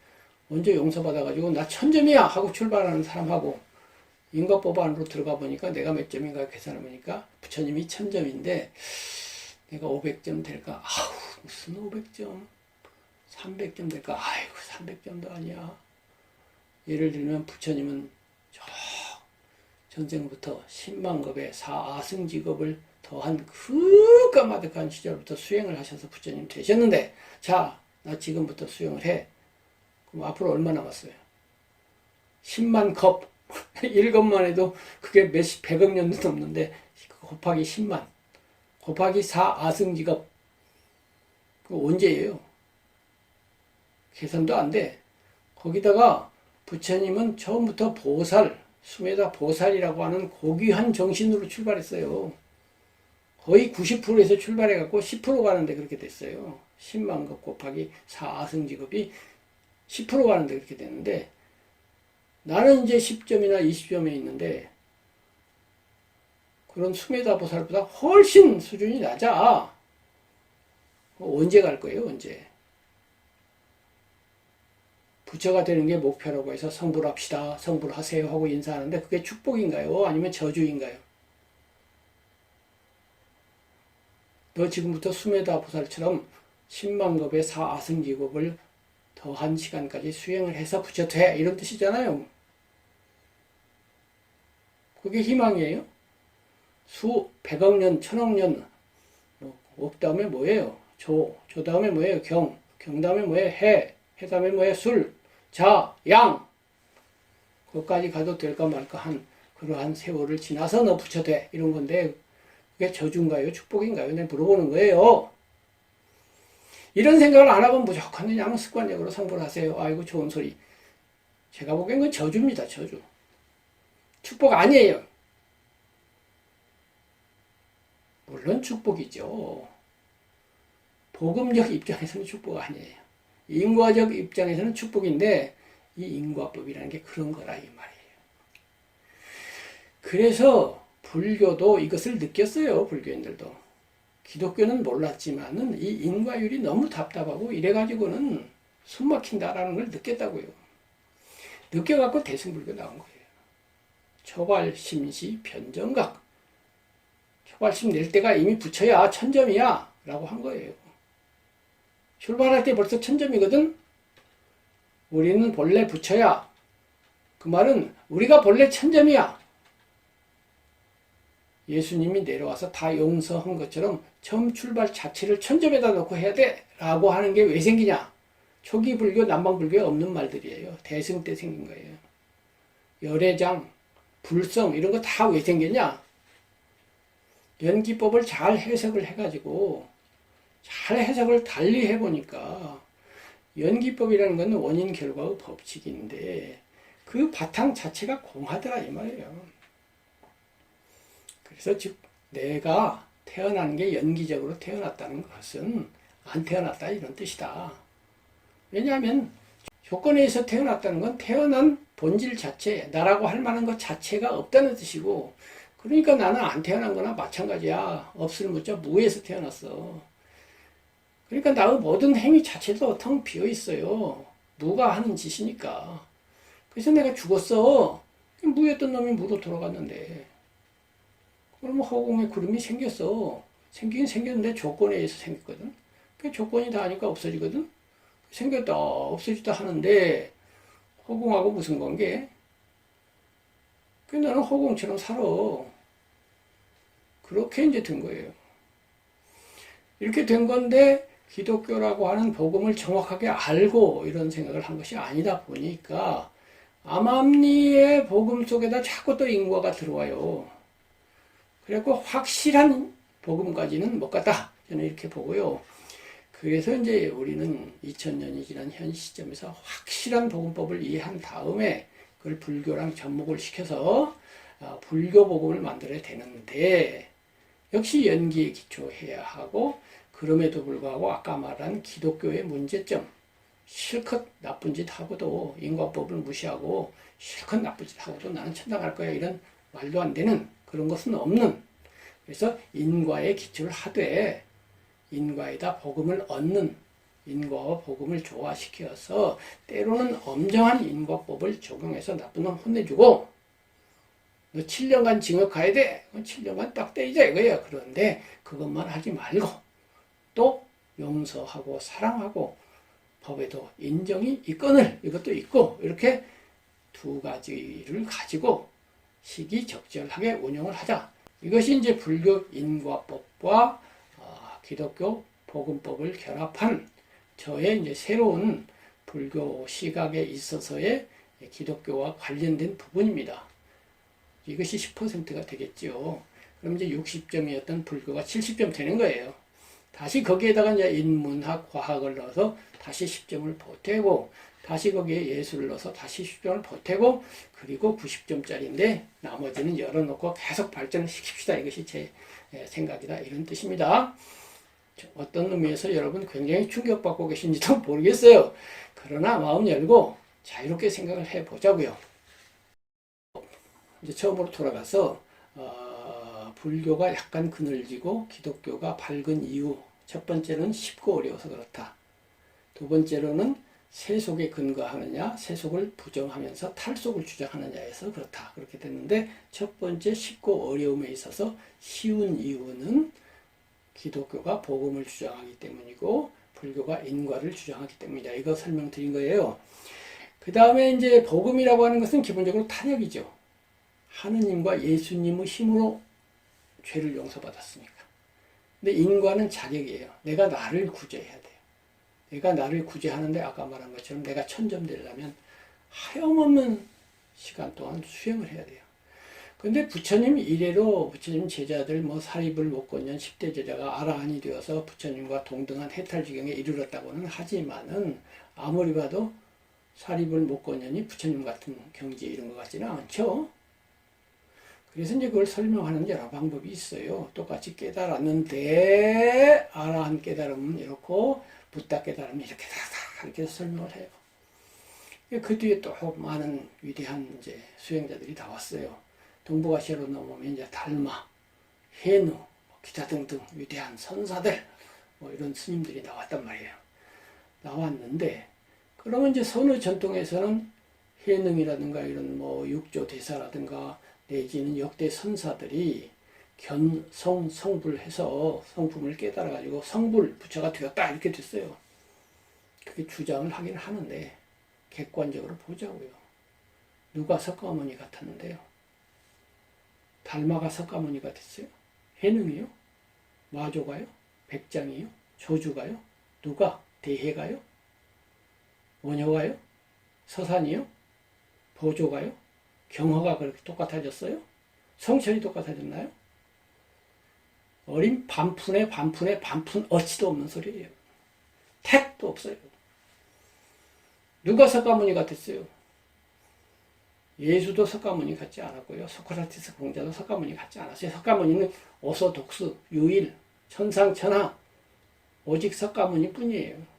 먼저 용서받아가지고 나 1000점이야 하고 출발하는 사람하고 인과법 안으로 들어가 보니까 내가 몇 점인가 계산해 보니까 부처님이 1000점인데 내가 500점 될까? 아우 무슨 500점 300점 될까? 아이고 300점도 아니야. 예를 들면 부처님은 저 전생부터 10만 급의 사아승직업을 더한 그 까마득한 시절부터 수행을 하셔서 부처님 되셨는데 자, 나 지금부터 수행을 해. 그럼 앞으로 얼마 남았어요? 10만 컵. 1겁만 해도 그게 몇십, 100억 년도 넘는데 곱하기 10만. 곱하기 4 아승직업. 그 언제예요? 계산도 안 돼. 거기다가 부처님은 처음부터 보살, 수메다 보살이라고 하는 고귀한 정신으로 출발했어요. 거의 90%에서 출발해갖고 10% 가는데 그렇게 됐어요. 10만 급 곱하기 4 아승직업이 10% 가는데 그렇게 됐는데, 나는 이제 10점이나 20점에 있는데, 그런 수메다 보살보다 훨씬 수준이 낮아. 언제 갈 거예요, 언제? 부처가 되는 게 목표라고 해서 성불 합시다, 성불 하세요 하고 인사하는데 그게 축복인가요? 아니면 저주인가요? 너 지금부터 수메다 보살처럼 10만 급의 4아승직업을 더한 시간까지 수행을 해서 부처 돼, 이런 뜻이잖아요. 그게 희망이에요. 수, 100억 년, 1000억 년, 업 다음에 뭐예요? 조 다음에 뭐예요? 경 다음에 뭐예요? 해 다음에 뭐예요? 술, 자, 양. 그것까지 가도 될까 말까 한 그러한 세월을 지나서 너 부처 돼, 이런 건데 그게 저주인가요? 축복인가요? 내가 물어보는 거예요. 이런 생각을 안 하고 무조건 그냥 습관적으로 성불하세요. 아이고 좋은 소리. 제가 보기엔 그건 저주입니다. 저주. 축복 아니에요. 물론 축복이죠. 복음적 입장에서는 축복 아니에요. 인과적 입장에서는 축복인데 이 인과법이라는 게 그런 거라 이 말이에요. 그래서 불교도 이것을 느꼈어요. 불교인들도. 기독교는 몰랐지만은 이 인과율이 너무 답답하고 이래가지고는 숨 막힌다라는 걸 느꼈다고요. 느껴갖고 대승불교 나온 거예요. 초발심시 변정각. 초발심 낼 때가 이미 부처야, 천점이야 라고 한 거예요. 출발할 때 벌써 천점이거든. 우리는 본래 부처야. 그 말은 우리가 본래 천점이야. 예수님이 내려와서 다 용서한 것처럼 처음 출발 자체를 천점에다 놓고 해야 돼 라고 하는 게 왜 생기냐. 초기 불교, 남방 불교에 없는 말들이에요. 대승 때 생긴 거예요. 열애장, 불성 이런 거 다 왜 생겼냐. 연기법을 잘 해석을 해가지고 잘 해석을 달리 해보니까 연기법이라는 건 원인 결과의 법칙인데 그 바탕 자체가 공하더라 이 말이에요. 그래서 즉 내가 태어난 게 연기적으로 태어났다는 것은 안 태어났다 이런 뜻이다. 왜냐하면 조건에 의해서 태어났다는 건 태어난 본질 자체, 나라고 할 만한 것 자체가 없다는 뜻이고, 그러니까 나는 안 태어난 거나 마찬가지야. 없을 무자 무에서 태어났어. 그러니까 나의 모든 행위 자체도 텅 비어 있어요. 무가 하는 짓이니까. 그래서 내가 죽었어. 무였던 놈이 무로 돌아갔는데. 그러면 허공에 구름이 생겼어. 생기긴 생겼는데 조건에 의해서 생겼거든. 그 조건이 다 하니까 없어지거든. 생겼다 없어지다 하는데 허공하고 무슨 관계? 그 나는 허공처럼 살아. 그렇게 이제 된 거예요. 이렇게 된 건데 기독교라고 하는 복음을 정확하게 알고 이런 생각을 한 것이 아니다 보니까 암암리의 복음 속에다 자꾸 또 인과가 들어와요. 그래갖고 확실한 복음까지는 못 갔다. 저는 이렇게 보고요. 그래서 이제 우리는 2000년이 지난 현 시점에서 확실한 복음법을 이해한 다음에 그걸 불교랑 접목을 시켜서 불교 복음을 만들어야 되는데 역시 연기에 기초해야 하고 그럼에도 불구하고 아까 말한 기독교의 문제점 실컷 나쁜 짓 하고도 인과법을 무시하고 실컷 나쁜 짓 하고도 나는 천당 갈 거야 이런 말도 안 되는 그런 것은 없는 그래서 인과에 기초를 하되 인과에다 복음을 얻는 인과와 복음을 조화시켜서 때로는 엄정한 인과법을 적용해서 나쁜 놈 혼내주고 너 7년간 징역 가야 돼. 7년간 딱 떼이자 이거야. 그런데 그것만 하지 말고 또 용서하고 사랑하고 법에도 인정이 있거늘 이것도 있고 이렇게 두 가지를 가지고 시기적절하게 운영을 하자. 이것이 이제 불교 인과법과 기독교 복음법을 결합한 저의 이제 새로운 불교 시각에 있어서의 기독교와 관련된 부분입니다. 이것이 10%가 되겠죠. 그럼 이제 60점이었던 불교가 70점 되는 거예요. 다시 거기에다가 이제 인문학, 과학을 넣어서 다시 10점을 보태고, 다시 거기에 예술을 넣어서 다시 10점을 보태고, 그리고 90점짜리인데 나머지는 열어놓고 계속 발전을 시킵시다. 이것이 제 생각이다. 이런 뜻입니다. 어떤 의미에서 여러분 굉장히 충격받고 계신지도 모르겠어요. 그러나 마음 열고 자유롭게 생각을 해보자고요. 이제 처음으로 돌아가서 불교가 약간 그늘지고 기독교가 밝은 이유. 첫 번째는 쉽고 어려워서 그렇다. 두 번째로는 세속에 근거하느냐, 세속을 부정하면서 탈속을 주장하느냐에서 그렇다. 그렇게 됐는데 첫 번째 쉽고 어려움에 있어서 쉬운 이유는 기독교가 복음을 주장하기 때문이고 불교가 인과를 주장하기 때문이다. 이거 설명드린 거예요. 그 다음에 이제 복음이라고 하는 것은 기본적으로 탄핵이죠. 하느님과 예수님의 힘으로 죄를 용서받았으니까. 근데 인과는 자격이에요. 내가 나를 구제해야 돼요. 내가 나를 구제하는데 아까 말한 것처럼 내가 천점 되려면 하염없는 시간 동안 수행을 해야 돼요. 근데 부처님 이래로 부처님 제자들 사리불 목건년 10대 제자가 아라한이 되어서 부처님과 동등한 해탈지경에 이르렀다고는 하지만은 아무리 봐도 사리불 목건년이 부처님 같은 경지에 이른 것 같지는 않죠. 그래서 이제 그걸 설명하는 여러 방법이 있어요. 똑같이 깨달았는데 아라한 깨달음은 이렇고 붓다 깨달음은 이렇게 이렇게 설명을 해요. 그 뒤에 또 많은 위대한 이제 수행자들이 다 왔어요. 동북아시아로 넘어오면 이제 달마, 해누, 기타 등등 위대한 선사들 이런 스님들이 나왔단 말이에요. 나왔는데 그러면 이제 선의 전통에서는 해능이라든가 이런 육조 대사라든가 내지는 역대 선사들이 견성 성불해서 성품을 깨달아가지고 성불 부처가 되었다 이렇게 됐어요. 그게 주장을 하긴 하는데 객관적으로 보자고요. 누가 석가모니 같았는데요? 달마가 석가모니가 됐어요? 해능이요? 마조가요? 백장이요? 조주가요? 누가? 대해가요? 원효가요? 서산이요? 보조가요? 경허가 그렇게 똑같아졌어요? 성천이 똑같아졌나요? 어린 반푼에 반푼 어치도 없는 소리예요. 택도 없어요. 누가 석가모니 같았어요? 예수도 석가모니 같지 않았고요. 소크라테스 공자도 석가모니 같지 않았어요. 석가모니는 오소독스, 유일, 천상천하 오직 석가모니 뿐이에요.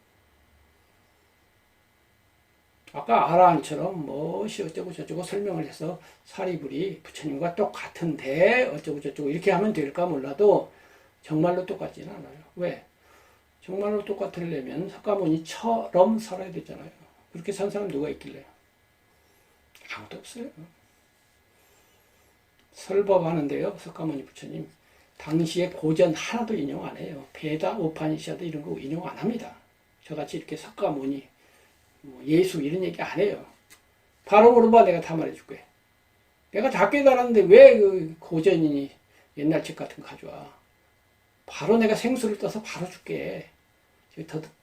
아까 아라한처럼 무엇이 어쩌고 저쩌고 설명을 해서 사리불이 부처님과 똑같은데 어쩌고 저쩌고 이렇게 하면 될까 몰라도 정말로 똑같지는 않아요. 왜? 정말로 똑같으려면 석가모니처럼 살아야 되잖아요. 그렇게 산 사람 누가 있길래? 아무도 없어요. 설법하는데요. 석가모니 부처님 당시의 고전 하나도 인용 안 해요. 베다, 우파니샤드 이런 거 인용 안 합니다. 저같이 이렇게 석가모니 예수 이런 얘기 안 해요. 바로 물어봐. 내가 다 말해줄게. 내가 다 깨달았는데 왜 그 고전이니 옛날 책 같은 거 가져와. 바로 내가 생수를 떠서 바로 줄게.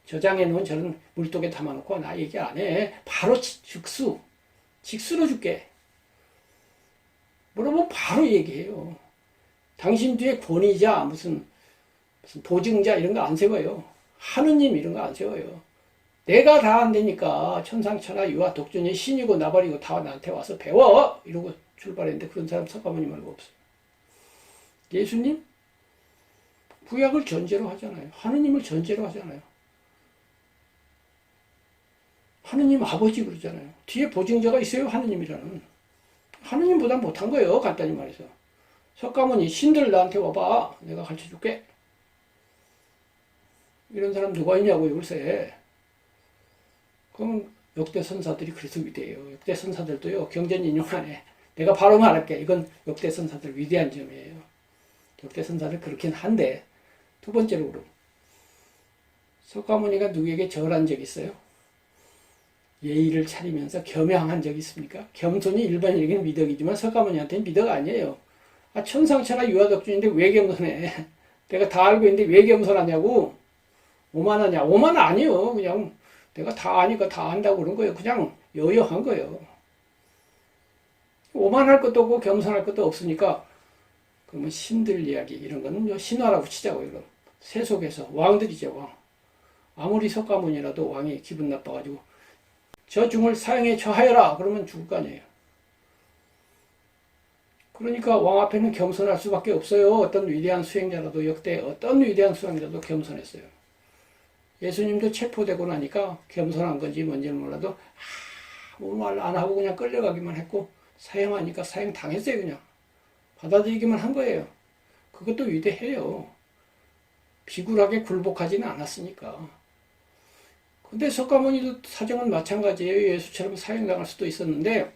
저장해 놓은 저런 물독에 담아놓고 나 얘기 안 해. 바로 직수로 줄게. 물어보면 바로 얘기해요. 당신 뒤에 권위자 무슨 보증자 이런 거 안 세워요. 하느님 이런 거 안 세워요. 내가 다 안 되니까 천상천하 유아 독존이 신이고 나발이고 다 나한테 와서 배워! 이러고 출발했는데 그런 사람 석가모니 말고 없어요. 예수님? 구약을 전제로 하잖아요. 하느님을 전제로 하잖아요. 하느님 아버지 그러잖아요. 뒤에 보증자가 있어요. 하느님이라는. 하느님보다 못한 거예요. 간단히 말해서. 석가모니 신들 나한테 와봐. 내가 가르쳐줄게. 이런 사람 누가 있냐고 요새. 그러면 역대 선사들이 그래서 위대해요. 역대 선사들도요. 경전 인용 안 해. 내가 바로 말할게. 이건 역대 선사들 위대한 점이에요. 역대 선사들 그렇긴 한데 두 번째로 그럼 석가모니가 누구에게 절한 적 있어요? 예의를 차리면서 겸양한 적이 있습니까? 겸손이 일반인에게는 미덕이지만 석가모니한테는 미덕 아니에요. 천상천하 유아덕준인데 왜 겸손해? 내가 다 알고 있는데 왜 겸손하냐고? 오만하냐? 오만 아니요. 그냥 내가 다 아니까 다 안다고 그런 거예요. 그냥 여여한 거예요. 오만할 것도 없고 겸손할 것도 없으니까 그러면 신들 이야기 이런 거는 신화라고 치자고요. 그럼 세속에서 왕들이죠, 왕. 아무리 석가모니라도 왕이 기분 나빠가지고 저 중을 사형에 처하여라 그러면 죽을 거 아니에요. 그러니까 왕 앞에는 겸손할 수밖에 없어요. 어떤 위대한 수행자라도 역대 어떤 위대한 수행자도 겸손했어요. 예수님도 체포되고 나니까 겸손한 건지 뭔지는 몰라도 아무 말 안 하고 그냥 끌려가기만 했고 사형하니까 사형 당했어요. 그냥 받아들이기만 한 거예요. 그것도 위대해요. 비굴하게 굴복하지는 않았으니까. 근데 석가모니도 사정은 마찬가지예요. 예수처럼 사형당할 수도 있었는데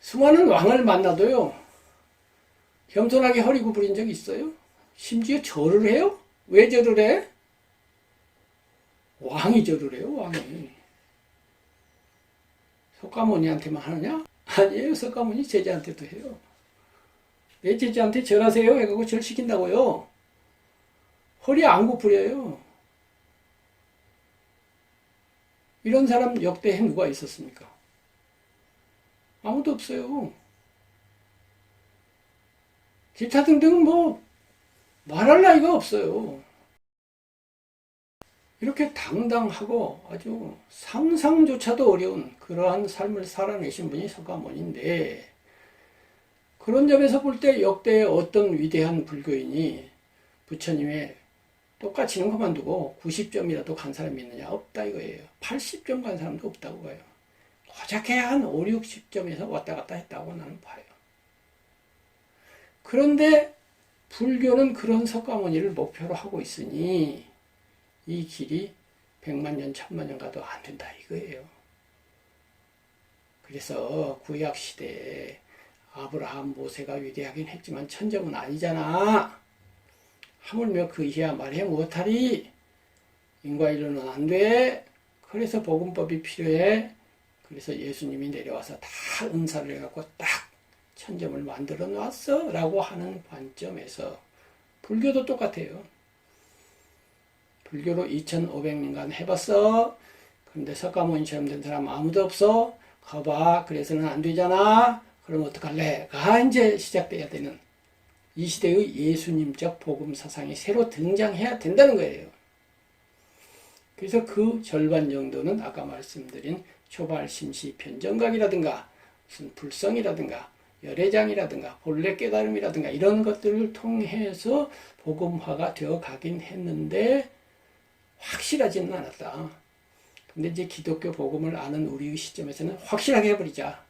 수많은 왕을 만나도요. 겸손하게 허리 구부린 적이 있어요? 심지어 절을 해요? 왜 절을 해? 왕이 절을 해요. 왕이. 석가모니한테만 하느냐? 아니에요. 석가모니 제자한테도 해요. 내 제자한테 절하세요 해가지고 절시킨다고요. 허리 안 구부려요. 이런 사람 역대에 누가 있었습니까? 아무도 없어요. 기타 등등은 뭐 말할 나위가 없어요. 이렇게 당당하고 아주 상상조차도 어려운 그러한 삶을 살아내신 분이 석가모니인데 그런 점에서 볼 때 역대의 어떤 위대한 불교인이 부처님의 똑같이는 그만두고 90점이라도 간 사람이 있느냐? 없다 이거예요. 80점 간 사람도 없다고 봐요. 고작해야 한 5, 60점에서 왔다 갔다 했다고 나는 봐요. 그런데 불교는 그런 석가모니를 목표로 하고 있으니 이 길이 100만 년, 1000만 년 가도 안 된다 이거예요. 그래서 구약시대에 아브라함, 모세가 위대하긴 했지만 천점은 아니잖아. 하물며 그 이하 말해 못하리. 인과일로는 안 돼. 그래서 복음법이 필요해. 그래서 예수님이 내려와서 다 은사를 해갖고 딱 천점을 만들어 놨어 라고 하는 관점에서 불교도 똑같아요. 불교로 2500년간 해봤어. 그런데 석가모니처럼 된 사람 아무도 없어. 가봐. 그래서는 안 되잖아. 그럼 어떡할래? 가 이제 시작돼야 되는 이 시대의 예수님적 복음 사상이 새로 등장해야 된다는 거예요. 그래서 그 절반 정도는 아까 말씀드린 초발심시 변정각이라든가 무슨 불성이라든가 열애장이라든가 본래 깨달음이라든가 이런 것들을 통해서 복음화가 되어 가긴 했는데 확실하지는 않았다. 근데 이제 기독교 복음을 아는 우리의 시점에서는 확실하게 해버리자.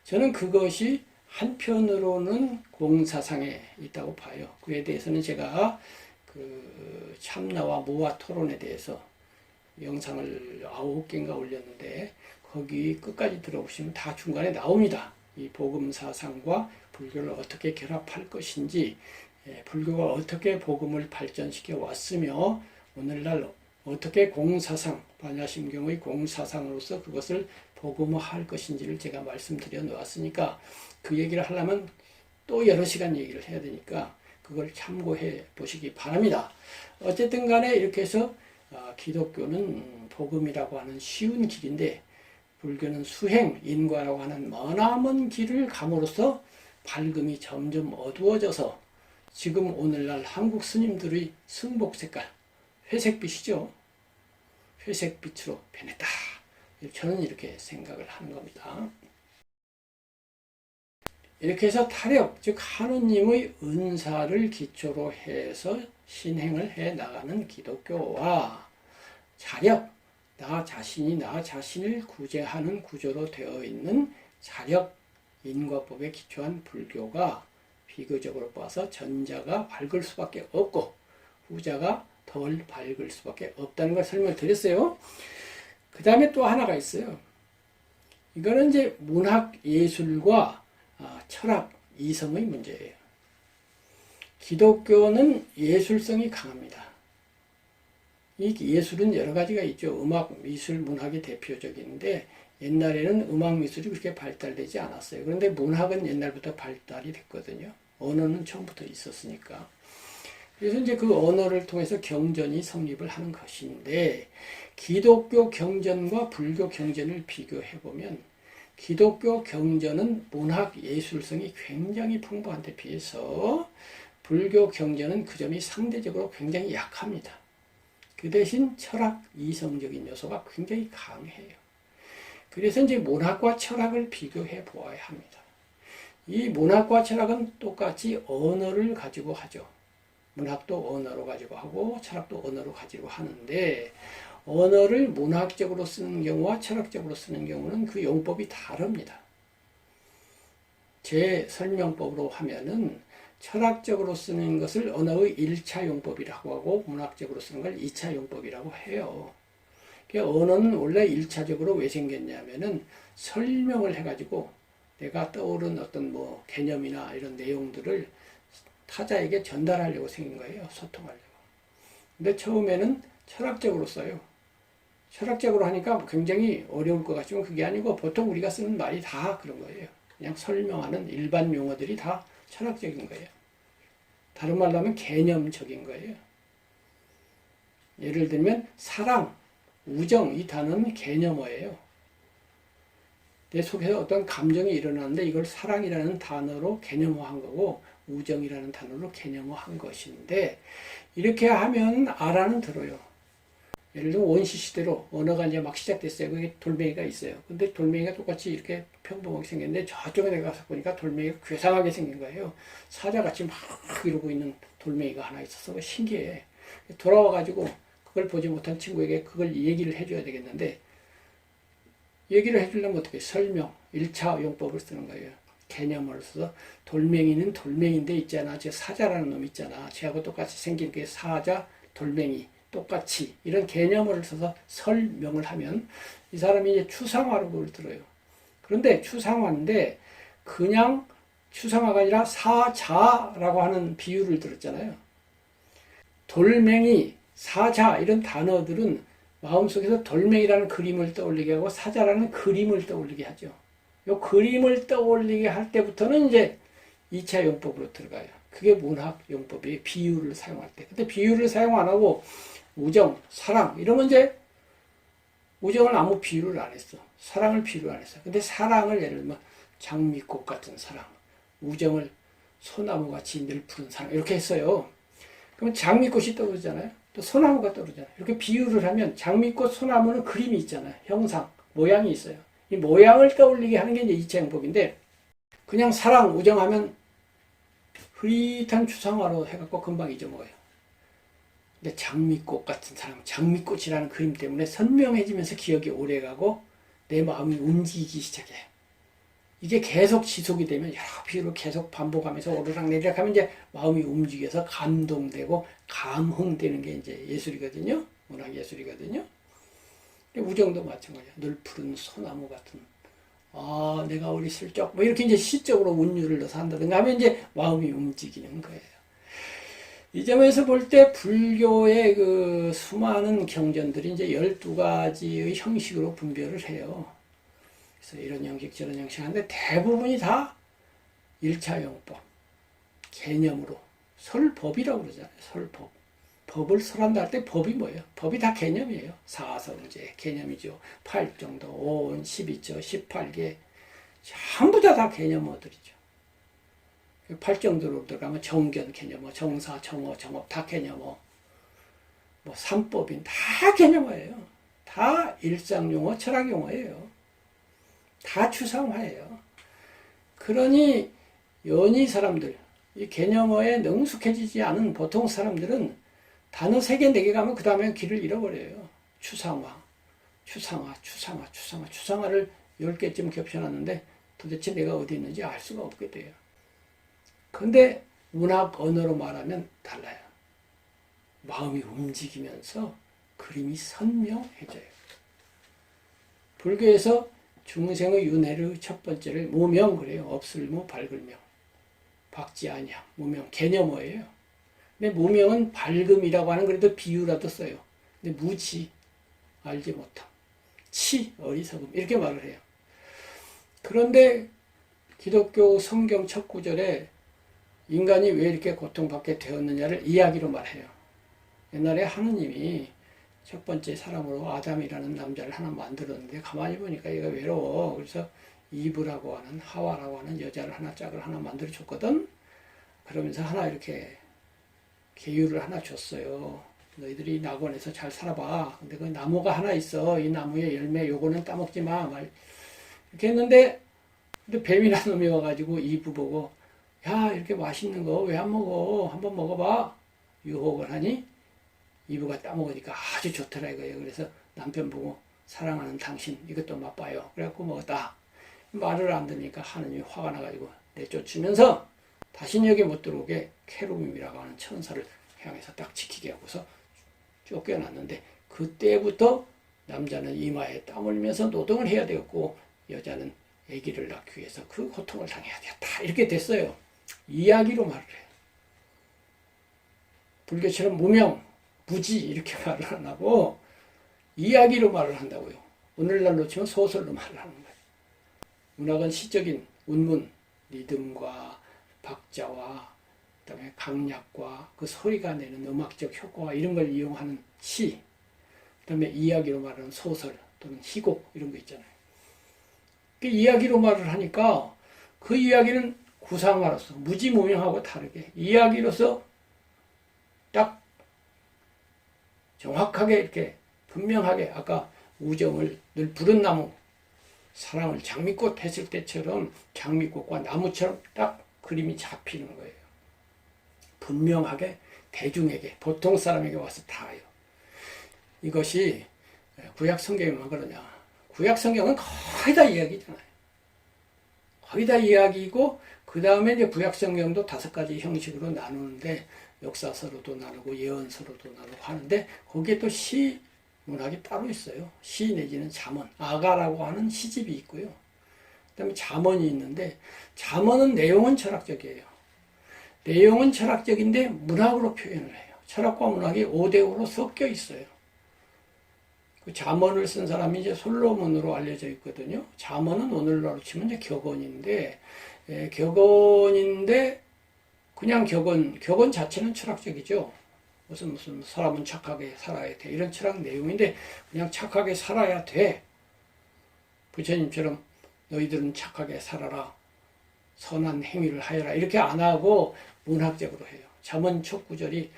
저는 그것이 한편으로는 공사상에 있다고 봐요. 그에 대해서는 제가 그 참나와 무와 토론에 대해서 영상을 9개인가 올렸는데 거기 끝까지 들어보시면 다 중간에 나옵니다. 이 복음사상과 불교를 어떻게 결합할 것인지, 불교가 어떻게 복음을 발전시켜 왔으며 오늘날 어떻게 공사상, 반야심경의 공사상으로서 그것을 복음화할 것인지를 제가 말씀드려 놓았으니까 그 얘기를 하려면 또 여러 시간 얘기를 해야 되니까 그걸 참고해 보시기 바랍니다. 어쨌든 간에 이렇게 해서 기독교는 복음이라고 하는 쉬운 길인데 불교는 수행, 인과라고 하는 머나먼 길을 감으로써 밝음이 점점 어두워져서 지금 오늘날 한국 스님들의 승복 색깔, 회색빛이죠. 회색빛으로 변했다. 저는 이렇게 생각을 하는 겁니다. 이렇게 해서 타력, 즉 하느님의 은사를 기초로 해서 신행을 해 나가는 기독교와 자력, 나 자신이 나 자신을 구제하는 구조로 되어 있는 자력, 인과법에 기초한 불교가 비교적으로 봐서 전자가 밝을 수밖에 없고 후자가 덜 밝을 수밖에 없다는 걸 설명을 드렸어요. 그 다음에 또 하나가 있어요. 이거는 이제 문학, 예술과 철학, 이성의 문제예요. 기독교는 예술성이 강합니다. 이 예술은 여러 가지가 있죠. 음악, 미술, 문학이 대표적인데 옛날에는 음악, 미술이 그렇게 발달되지 않았어요. 그런데 문학은 옛날부터 발달이 됐거든요. 언어는 처음부터 있었으니까. 그래서 이제 그 언어를 통해서 경전이 성립을 하는 것인데 기독교 경전과 불교 경전을 비교해 보면 기독교 경전은 문학 예술성이 굉장히 풍부한 데 비해서 불교 경전은 그 점이 상대적으로 굉장히 약합니다. 그 대신 철학 이성적인 요소가 굉장히 강해요. 그래서 이제 문학과 철학을 비교해 보아야 합니다. 이 문학과 철학은 똑같이 언어를 가지고 하죠. 문학도 언어로 가지고 하고 철학도 언어로 가지고 하는데 언어를 문학적으로 쓰는 경우와 철학적으로 쓰는 경우는 그 용법이 다릅니다. 제 설명법으로 하면은 철학적으로 쓰는 것을 언어의 1차 용법이라고 하고 문학적으로 쓰는 걸 2차 용법이라고 해요. 언어는 원래 1차적으로 왜 생겼냐면은 설명을 해가지고 내가 떠오른 어떤 뭐 개념이나 이런 내용들을 타자에게 전달하려고 생긴 거예요. 소통하려고. 근데 처음에는 철학적으로 써요. 철학적으로 하니까 굉장히 어려울 것 같지만 그게 아니고 보통 우리가 쓰는 말이 다 그런 거예요. 그냥 설명하는 일반 용어들이 다 철학적인 거예요. 다른 말로 하면 개념적인 거예요. 예를 들면 사랑, 우정 이 단어는 개념어예요. 내 속에서 어떤 감정이 일어나는데 이걸 사랑이라는 단어로 개념화한 거고 우정이라는 단어로 개념화한 것인데 이렇게 하면 알아는 들어요. 예를 들면 원시 시대로 언어가 이제 막 시작됐어요. 그게 돌멩이가 있어요. 근데 돌멩이가 똑같이 이렇게 평범하게 생겼는데 저쪽에 내가 가서 보니까 돌멩이가 괴상하게 생긴 거예요. 사자같이 막 이러고 있는 돌멩이가 하나 있어서 신기해. 돌아와가지고 그걸 보지 못한 친구에게 그걸 얘기를 해줘야 되겠는데 얘기를 해주려면 어떻게 설명, 1차 용법을 쓰는 거예요. 개념을 써서 돌멩이는 돌멩이인데 있잖아. 저 사자라는 놈 있잖아. 쟤하고 똑같이 생긴 게 사자, 돌멩이 똑같이 이런 개념을 써서 설명을 하면 이 사람이 이제 추상화로 그걸 들어요. 그런데 추상화인데 그냥 추상화가 아니라 사자라고 하는 비유를 들었잖아요. 돌멩이, 사자 이런 단어들은 마음속에서 돌멩이라는 그림을 떠올리게 하고 사자라는 그림을 떠올리게 하죠. 이 그림을 떠올리게 할 때부터는 이제 2차 용법으로 들어가요. 그게 문학 용법이에요. 비유를 사용할 때. 근데 비유를 사용 안 하고 우정, 사랑 이러면 이제 우정을 아무 비유를 안 했어. 사랑을 비유를 안 했어. 근데 사랑을 예를 들면 장미꽃 같은 사랑, 우정을 소나무같이 늘 푸른 사랑 이렇게 했어요. 그럼 장미꽃이 떠오르잖아요. 또 소나무가 떠오르잖아요. 이렇게 비유를 하면 장미꽃, 소나무는 그림이 있잖아요. 형상, 모양이 있어요. 이 모양을 떠올리게 하는 게 이제 2차 용법인데 그냥 사랑, 우정하면 흐릿한 추상화로 해갖고 금방 잊어먹어요. 근데 장미꽃 같은 사람, 장미꽃이라는 그림 때문에 선명해지면서 기억이 오래가고 내 마음이 움직이기 시작해요. 이게 계속 지속이 되면 여러 비유를 계속 반복하면서 오르락내리락 하면 이제 마음이 움직여서 감동되고 감흥되는 게 이제 예술이거든요. 문학 예술이거든요. 우정도 마찬가지야. 늘 푸른 소나무 같은. 아, 내가 어렸을 적, 뭐 이렇게 이제 시적으로 운율을 넣어서 한다든가 하면 이제 마음이 움직이는 거예요. 이 점에서 볼 때 불교의 그 수많은 경전들이 이제 12가지의 형식으로 분별을 해요. 그래서 이런 형식, 저런 형식 하는데 대부분이 다 1차 용법, 개념으로, 설법이라고 그러잖아요. 설법. 법을 설한다 할 때 법이 뭐예요? 법이 다 개념이에요. 사성제, 개념이죠. 8정도, 5원, 12조, 18개. 전부 다 개념어들이죠. 8정도로 들어가면 정견 개념어, 정사, 정어, 정업 다 개념어. 뭐 삼법인 다 개념어예요. 다 일상용어, 철학용어예요. 다 추상화예요. 그러니 연희 사람들, 이 개념어에 능숙해지지 않은 보통 사람들은 단어 3개, 4개 가면 그 다음에 길을 잃어버려요. 추상화, 추상화, 추상화, 추상화, 추상화를 10개쯤 겹쳐놨는데 도대체 내가 어디 있는지 알 수가 없게 돼요. 근데 문학 언어로 말하면 달라요. 마음이 움직이면서 그림이 선명해져요. 불교에서 중생의 윤회의 첫 번째를 무명 그래요. 없을무 밝을명. 박지 아니함. 무명 개념어예요. 근데 무명은 밝음이라고 하는 그래도 비유라도 써요. 근데 무지 알지 못함. 치 어리석음 이렇게 말을 해요. 그런데 기독교 성경 첫 구절에 인간이 왜 이렇게 고통받게 되었느냐를 이야기로 말해요. 옛날에 하느님이 첫 번째 사람으로 아담이라는 남자를 하나 만들었는데 가만히 보니까 얘가 외로워. 그래서 이브라고 하는 하와라고 하는 여자를 하나 짝을 하나 만들어 줬거든. 그러면서 하나 이렇게 계율을 하나 줬어요. 너희들이 낙원에서 잘 살아봐. 근데 그 나무가 하나 있어. 이 나무의 열매 요거는 따먹지 마. 말 이렇게 했는데 근데 뱀이라는 놈이 와가지고 이브 보고 야 이렇게 맛있는 거 왜 안 먹어? 한번 먹어봐. 유혹을 하니 이브가 따먹으니까 아주 좋더라 이거예요. 그래서 남편 보고 사랑하는 당신 이것도 맛봐요. 그래갖고 먹었다. 말을 안 듣니까 하느님이 화가 나가지고 내쫓으면서 다시는 여기 못 들어오게 케루빔이라고 하는 천사를 향해서 딱 지키게 하고서 쫓겨났는데 그때부터 남자는 이마에 땀 흘리면서 노동을 해야 되었고 여자는 아기를 낳기 위해서 그 고통을 당해야 되었다. 이렇게 됐어요. 이야기로 말을 해요. 불교처럼 무명, 무지 이렇게 말을 안 하고 이야기로 말을 한다고요. 오늘날로 치면 소설로 말을 하는 거예요. 문학은 시적인 운문, 리듬과 박자와 그다음에 강약과 그 소리가 내는 음악적 효과와 이런 걸 이용하는 시, 그다음에 이야기로 말하는 소설 또는 희곡 이런 거 있잖아요. 그 이야기로 말을 하니까 그 이야기는 구상화로서 무지무명하고 다르게 이야기로서 딱 정확하게 이렇게 분명하게 아까 우정을 늘 푸른 나무 사랑을 장미꽃 했을 때처럼 장미꽃과 나무처럼 딱 그림이 잡히는 거예요. 분명하게 대중에게 보통 사람에게 와서 닿아요. 이것이 구약 성경에만 그러냐. 구약 성경은 거의 다 이야기잖아요. 거의 다 이야기이고 그 다음에 이제 구약 성경도 5가지 형식으로 나누는데 역사서로도 나누고 예언서로도 나누고 하는데 거기에 또 시 문학이 따로 있어요. 시 내지는 잠언, 아가라고 하는 시집이 있고요. 그 다음에 잠언이 있는데 잠언은 내용은 철학적이에요. 내용은 철학적인데 문학으로 표현을 해요. 철학과 문학이 5대5로 섞여 있어요. 그 잠언을 쓴 사람이 이제 솔로몬으로 알려져 있거든요. 잠언은 오늘날로 치면 이제 격언인데, 격언인데, 그냥 격언 자체는 철학적이죠. 무슨 사람은 착하게 살아야 돼. 이런 철학 내용인데, 그냥 착하게 살아야 돼. 부처님처럼 너희들은 착하게 살아라. 선한 행위를 하여라. 이렇게 안 하고 문학적으로 해요. 잠언 첫 구절이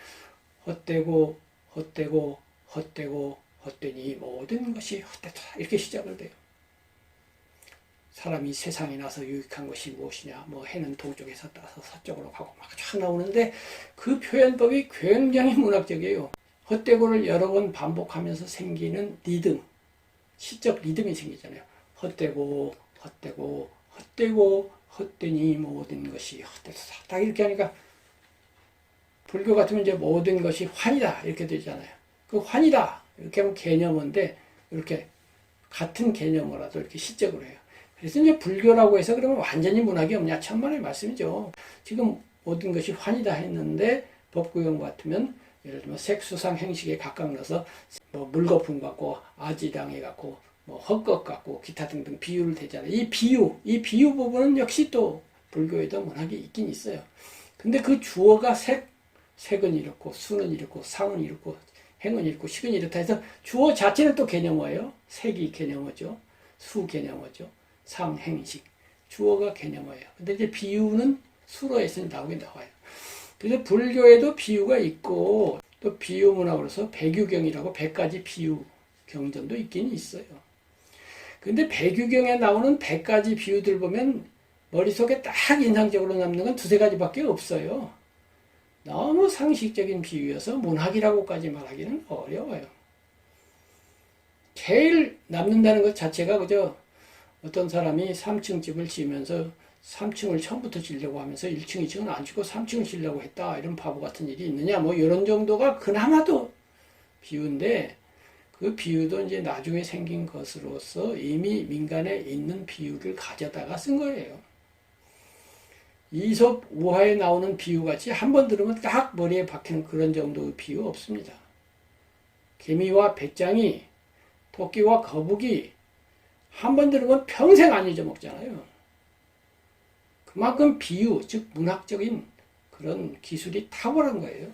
헛되고, 헛되고, 헛되고, 헛되니 모든 것이 헛되다. 이렇게 시작을 돼요. 사람이 세상에 나서 유익한 것이 무엇이냐. 뭐 해는 동쪽에서 따서 서쪽으로 가고 막 쫙 나오는데 그 표현법이 굉장히 문학적이에요. 헛되고를 여러 번 반복하면서 생기는 리듬, 시적 리듬이 생기잖아요. 헛되고, 헛되고, 헛되고, 헛되니 모든 것이 헛되다. 딱 이렇게 하니까 불교 같으면 이제 모든 것이 환이다. 이렇게 되잖아요. 그 환이다. 이렇게 하면 개념인데 이렇게 같은 개념으로라도 이렇게 시적으로 해요. 그래서 이제 불교라고 해서 그러면 완전히 문학이 없냐 천만의 말씀이죠. 지금 모든 것이 환이다 했는데 법구경 같으면 예를 들면 색수상 행식에 각각 넣어서 뭐 물거품 같고 아지당해 갖고 뭐 헛것 같고 기타 등등 비유를 대잖아요. 이 비유 부분은 역시 또 불교에도 문학이 있긴 있어요. 근데 그 주어가 색은 이렇고 수는 이렇고 상은 이렇고 행은 이렇고 식은 이렇다 해서 주어 자체는 또 개념어예요. 색이 개념어죠. 수 개념어죠. 상, 행, 식. 주어가 개념어예요. 근데 이제 비유는 수로에서 나오긴 나와요. 그래서 불교에도 비유가 있고 또 비유 문학으로서 백유경이라고 100가지 비유 경전도 있긴 있어요. 근데 백유경에 나오는 100가지 비유들 보면 머릿속에 딱 인상적으로 남는 건 2-3가지밖에 없어요. 너무 상식적인 비유여서 문학이라고까지 말하기는 어려워요. 제일 남는다는 것 자체가 그저 어떤 사람이 3층 집을 지으면서 3층을 처음부터 지려고 하면서 1층, 2층은 안 짓고 3층을 지려고 했다. 이런 바보 같은 일이 있느냐. 뭐 이런 정도가 그나마도 비유인데 그 비유도 이제 나중에 생긴 것으로서 이미 민간에 있는 비유를 가져다가 쓴 거예요. 이솝 우화에 나오는 비유같이 한 번 들으면 딱 머리에 박히는 그런 정도의 비유 없습니다. 개미와 배짱이, 토끼와 거북이 한 번 들으면 평생 안 잊어먹잖아요. 그만큼 비유, 즉 문학적인 그런 기술이 탁월한 거예요.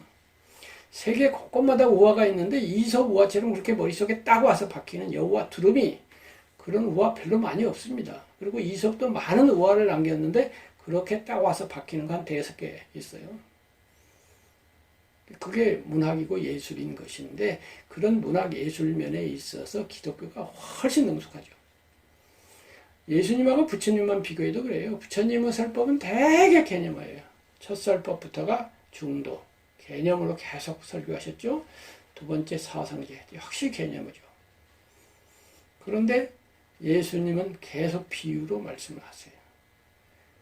세계 곳곳마다 우화가 있는데 이솝 우화처럼 그렇게 머릿속에 딱 와서 박히는 여우와 두루미 그런 우화 별로 많이 없습니다. 그리고 이솝도 많은 의화를 남겼는데 그렇게 딱 와서 박히는 거 한 5개 있어요. 그게 문학이고 예술인 것인데 그런 문학 예술 면에 있어서 기독교가 훨씬 능숙하죠. 예수님하고 부처님만 비교해도 그래요. 부처님의 설법은 되게 개념화예요. 첫 설법부터가 중도, 개념으로 계속 설교하셨죠. 두 번째 사상제, 역시 개념이죠. 그런데 예수님은 계속 비유로 말씀을 하세요.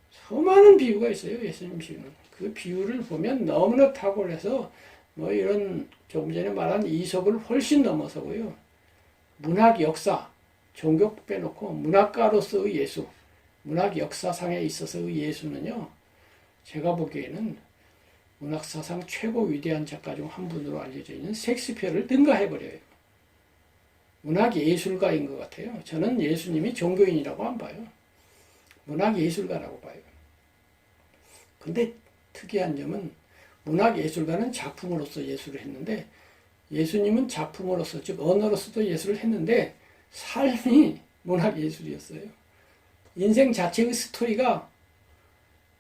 수많은 비유가 있어요. 예수님 비유는. 그 비유를 보면 너무나 탁월해서 뭐 이런 조금 전에 말한 이솝을 훨씬 넘어서고요. 문학 역사, 종교 빼놓고 문학가로서의 예수, 문학 역사상에 있어서의 예수는요. 제가 보기에는 문학사상 최고 위대한 작가 중 한 분으로 알려져 있는 셰익스피어를 능가해버려요. 문학 예술가인 것 같아요. 저는 예수님이 종교인이라고 안 봐요. 문학 예술가라고 봐요. 근데 특이한 점은 문학 예술가는 작품으로서 예술을 했는데 예수님은 작품으로서 즉 언어로서도 예술을 했는데 삶이 문학 예술이었어요. 인생 자체의 스토리가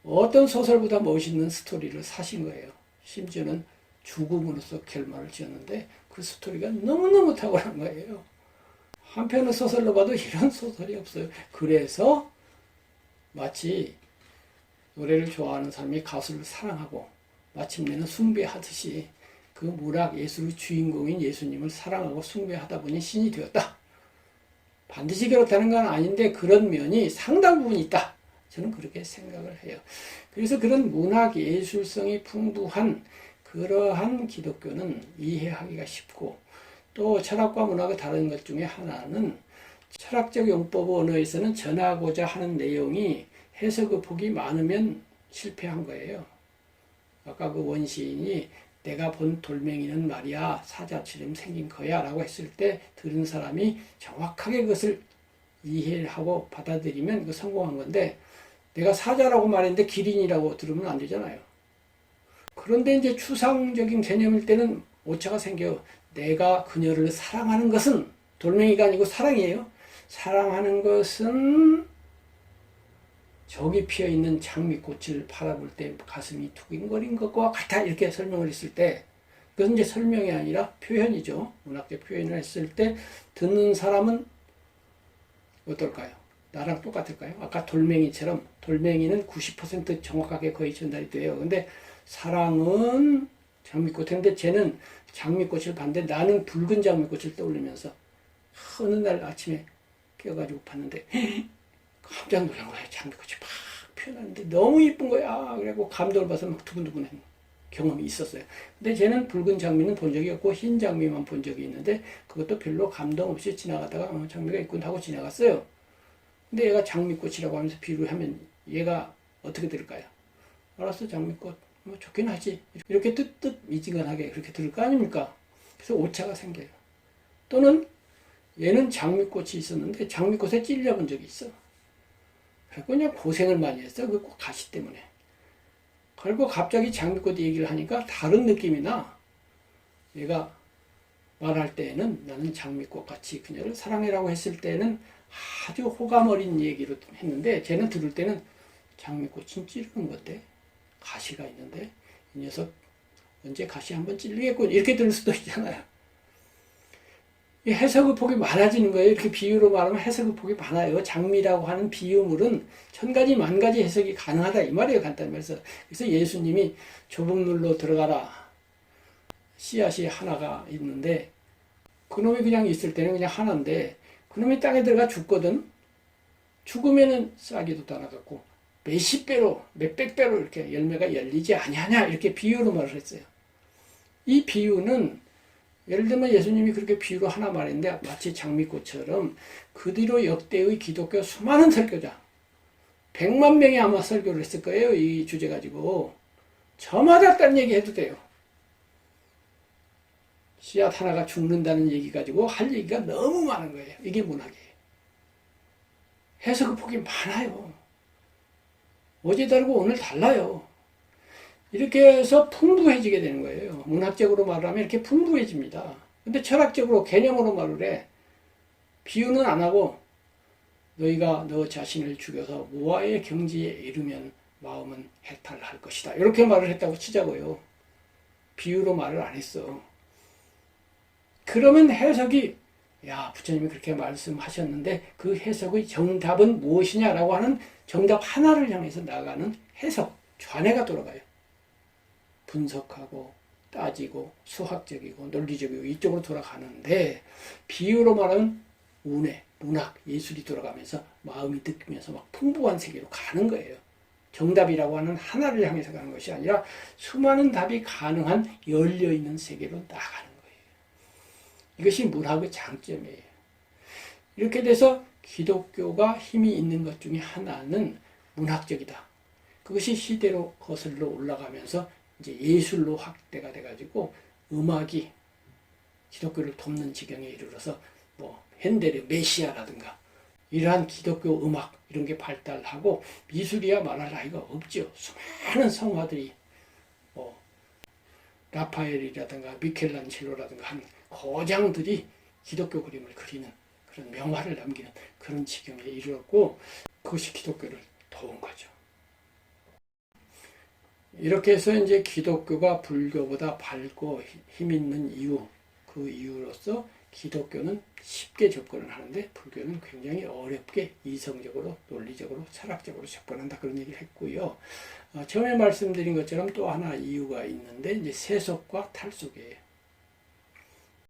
어떤 소설보다 멋있는 스토리를 사신 거예요. 심지어는 죽음으로써 결말을 지었는데 그 스토리가 너무너무 탁월한 거예요. 한편의 소설로 봐도 이런 소설이 없어요. 그래서 마치 노래를 좋아하는 사람이 가수를 사랑하고 마침내는 숭배하듯이 그 문학 예술의 주인공인 예수님을 사랑하고 숭배하다 보니 신이 되었다. 반드시 그렇다는 건 아닌데 그런 면이 상당 부분 있다. 저는 그렇게 생각을 해요. 그래서 그런 문학 예술성이 풍부한 그러한 기독교는 이해하기가 쉽고 또 철학과 문학의 다른 것 중에 하나는 철학적 용법 언어에서는 전하고자 하는 내용이 해석의 폭이 많으면 실패한 거예요. 아까 그 원시인이 내가 본 돌멩이는 말이야 사자처럼 생긴 거야 라고 했을 때 들은 사람이 정확하게 그것을 이해를 하고 받아들이면 그 성공한 건데 내가 사자라고 말했는데 기린이라고 들으면 안 되잖아요. 그런데 이제 추상적인 개념일 때는 오차가 생겨요. 내가 그녀를 사랑하는 것은 돌멩이가 아니고 사랑이에요. 사랑하는 것은 저기 피어있는 장미꽃을 바라볼 때 가슴이 두근거린 것과 같아 이렇게 설명을 했을 때 그것은 이제 설명이 아니라 표현이죠. 문학적 표현을 했을 때 듣는 사람은 어떨까요? 나랑 똑같을까요? 아까 돌멩이처럼 돌멩이는 90% 정확하게 거의 전달이 돼요. 근데 사랑은 장미꽃인데 쟤는 장미꽃을 봤는데 나는 붉은 장미꽃을 떠올리면서 어느 날 아침에 깨어가지고 봤는데 깜짝 놀란 거예요. 장미꽃이 막 피어나는데 너무 이쁜 거야. 그래갖고 감동을 받아서 막 두근두근한 경험이 있었어요. 근데 쟤는 붉은 장미는 본 적이 없고 흰 장미만 본 적이 있는데 그것도 별로 감동 없이 지나가다가 장미가 있군 하고 지나갔어요. 근데 얘가 장미꽃이라고 하면서 비유를 하면 얘가 어떻게 들을까요? 알았어 장미꽃 뭐 좋긴 하지. 이렇게 뜻미지근하게 그렇게 들을 거 아닙니까? 그래서 오차가 생겨요. 또는 얘는 장미꽃이 있었는데 장미꽃에 찔려본 적이 있어. 그래서 그냥 고생을 많이 했어. 그 가시 때문에. 그리고 갑자기 장미꽃 얘기를 하니까 다른 느낌이 나. 얘가 말할 때에는 나는 장미꽃 같이 그녀를 사랑해라고 했을 때는 아주 호감 어린 얘기로 했는데 쟤는 들을 때는 장미꽃은 찌르는 건데 가시가 있는데 이 녀석 언제 가시 한번 찔리겠군 이렇게 들을 수도 있잖아요. 이 해석의 폭이 많아지는 거예요. 이렇게 비유로 말하면 해석의 폭이 많아요. 장미라고 하는 비유물은 천가지 만가지 해석이 가능하다 이 말이에요. 간단히 말해서. 그래서 예수님이 좁은 물로 들어가라. 씨앗이 하나가 있는데 그놈이 그냥 있을 때는 그냥 하나인데 그놈이 땅에 들어가 죽거든. 죽으면은 싹이도 다 나갔고 몇십 배로 몇백 배로 이렇게 열매가 열리지 아니하냐 이렇게 비유로 말을 했어요. 이 비유는 예를 들면 예수님이 그렇게 비유로 하나 말했는데 마치 장미꽃처럼 그 뒤로 역대의 기독교 수많은 설교자 100만 명이 아마 설교를 했을 거예요. 이 주제 가지고 저마다 딴 얘기 해도 돼요. 씨앗 하나가 죽는다는 얘기 가지고 할 얘기가 너무 많은 거예요. 이게 문학이에요. 해석의 폭이 많아요. 어제 다르고 오늘 달라요. 이렇게 해서 풍부해지게 되는 거예요. 문학적으로 말하면 이렇게 풍부해집니다. 근데 철학적으로 개념으로 말을 해. 비유는 안 하고 너희가 너 자신을 죽여서 모아의 경지에 이르면 마음은 해탈할 것이다. 이렇게 말을 했다고 치자고요. 비유로 말을 안 했어. 그러면 해석이 야, 부처님이 그렇게 말씀하셨는데 그 해석의 정답은 무엇이냐라고 하는 정답 하나를 향해서 나가는 해석, 좌뇌가 돌아가요. 분석하고 따지고 수학적이고 논리적이고 이쪽으로 돌아가는데 비유로 말하면 운해, 문학, 예술이 돌아가면서 마음이 느끼면서 막 풍부한 세계로 가는 거예요. 정답이라고 하는 하나를 향해서 가는 것이 아니라 수많은 답이 가능한 열려있는 세계로 나가는 거예요. 이것이 문학의 장점이에요. 이렇게 돼서 기독교가 힘이 있는 것 중에 하나는 문학적이다. 그것이 시대로 거슬러 올라가면서 이제 예술로 확대가 돼가지고 음악이 기독교를 돕는 지경에 이르러서 뭐 핸델의 메시아라든가 이러한 기독교 음악 이런 게 발달하고 미술이야 말할 나위가 없죠. 수많은 성화들이 뭐 라파엘이라든가 미켈란젤로라든가 한 거장들이 기독교 그림을 그리는 그런 명화를 남기는 그런 지경에 이르렀고 그것이 기독교를 도운 거죠. 이렇게 해서 이제 기독교가 불교보다 밝고 힘 있는 이유, 그 이유로서 기독교는 쉽게 접근을 하는데 불교는 굉장히 어렵게 이성적으로, 논리적으로, 철학적으로 접근한다 그런 얘기를 했고요. 처음에 말씀드린 것처럼 또 하나 이유가 있는데 이제 세속과 탈속이에요.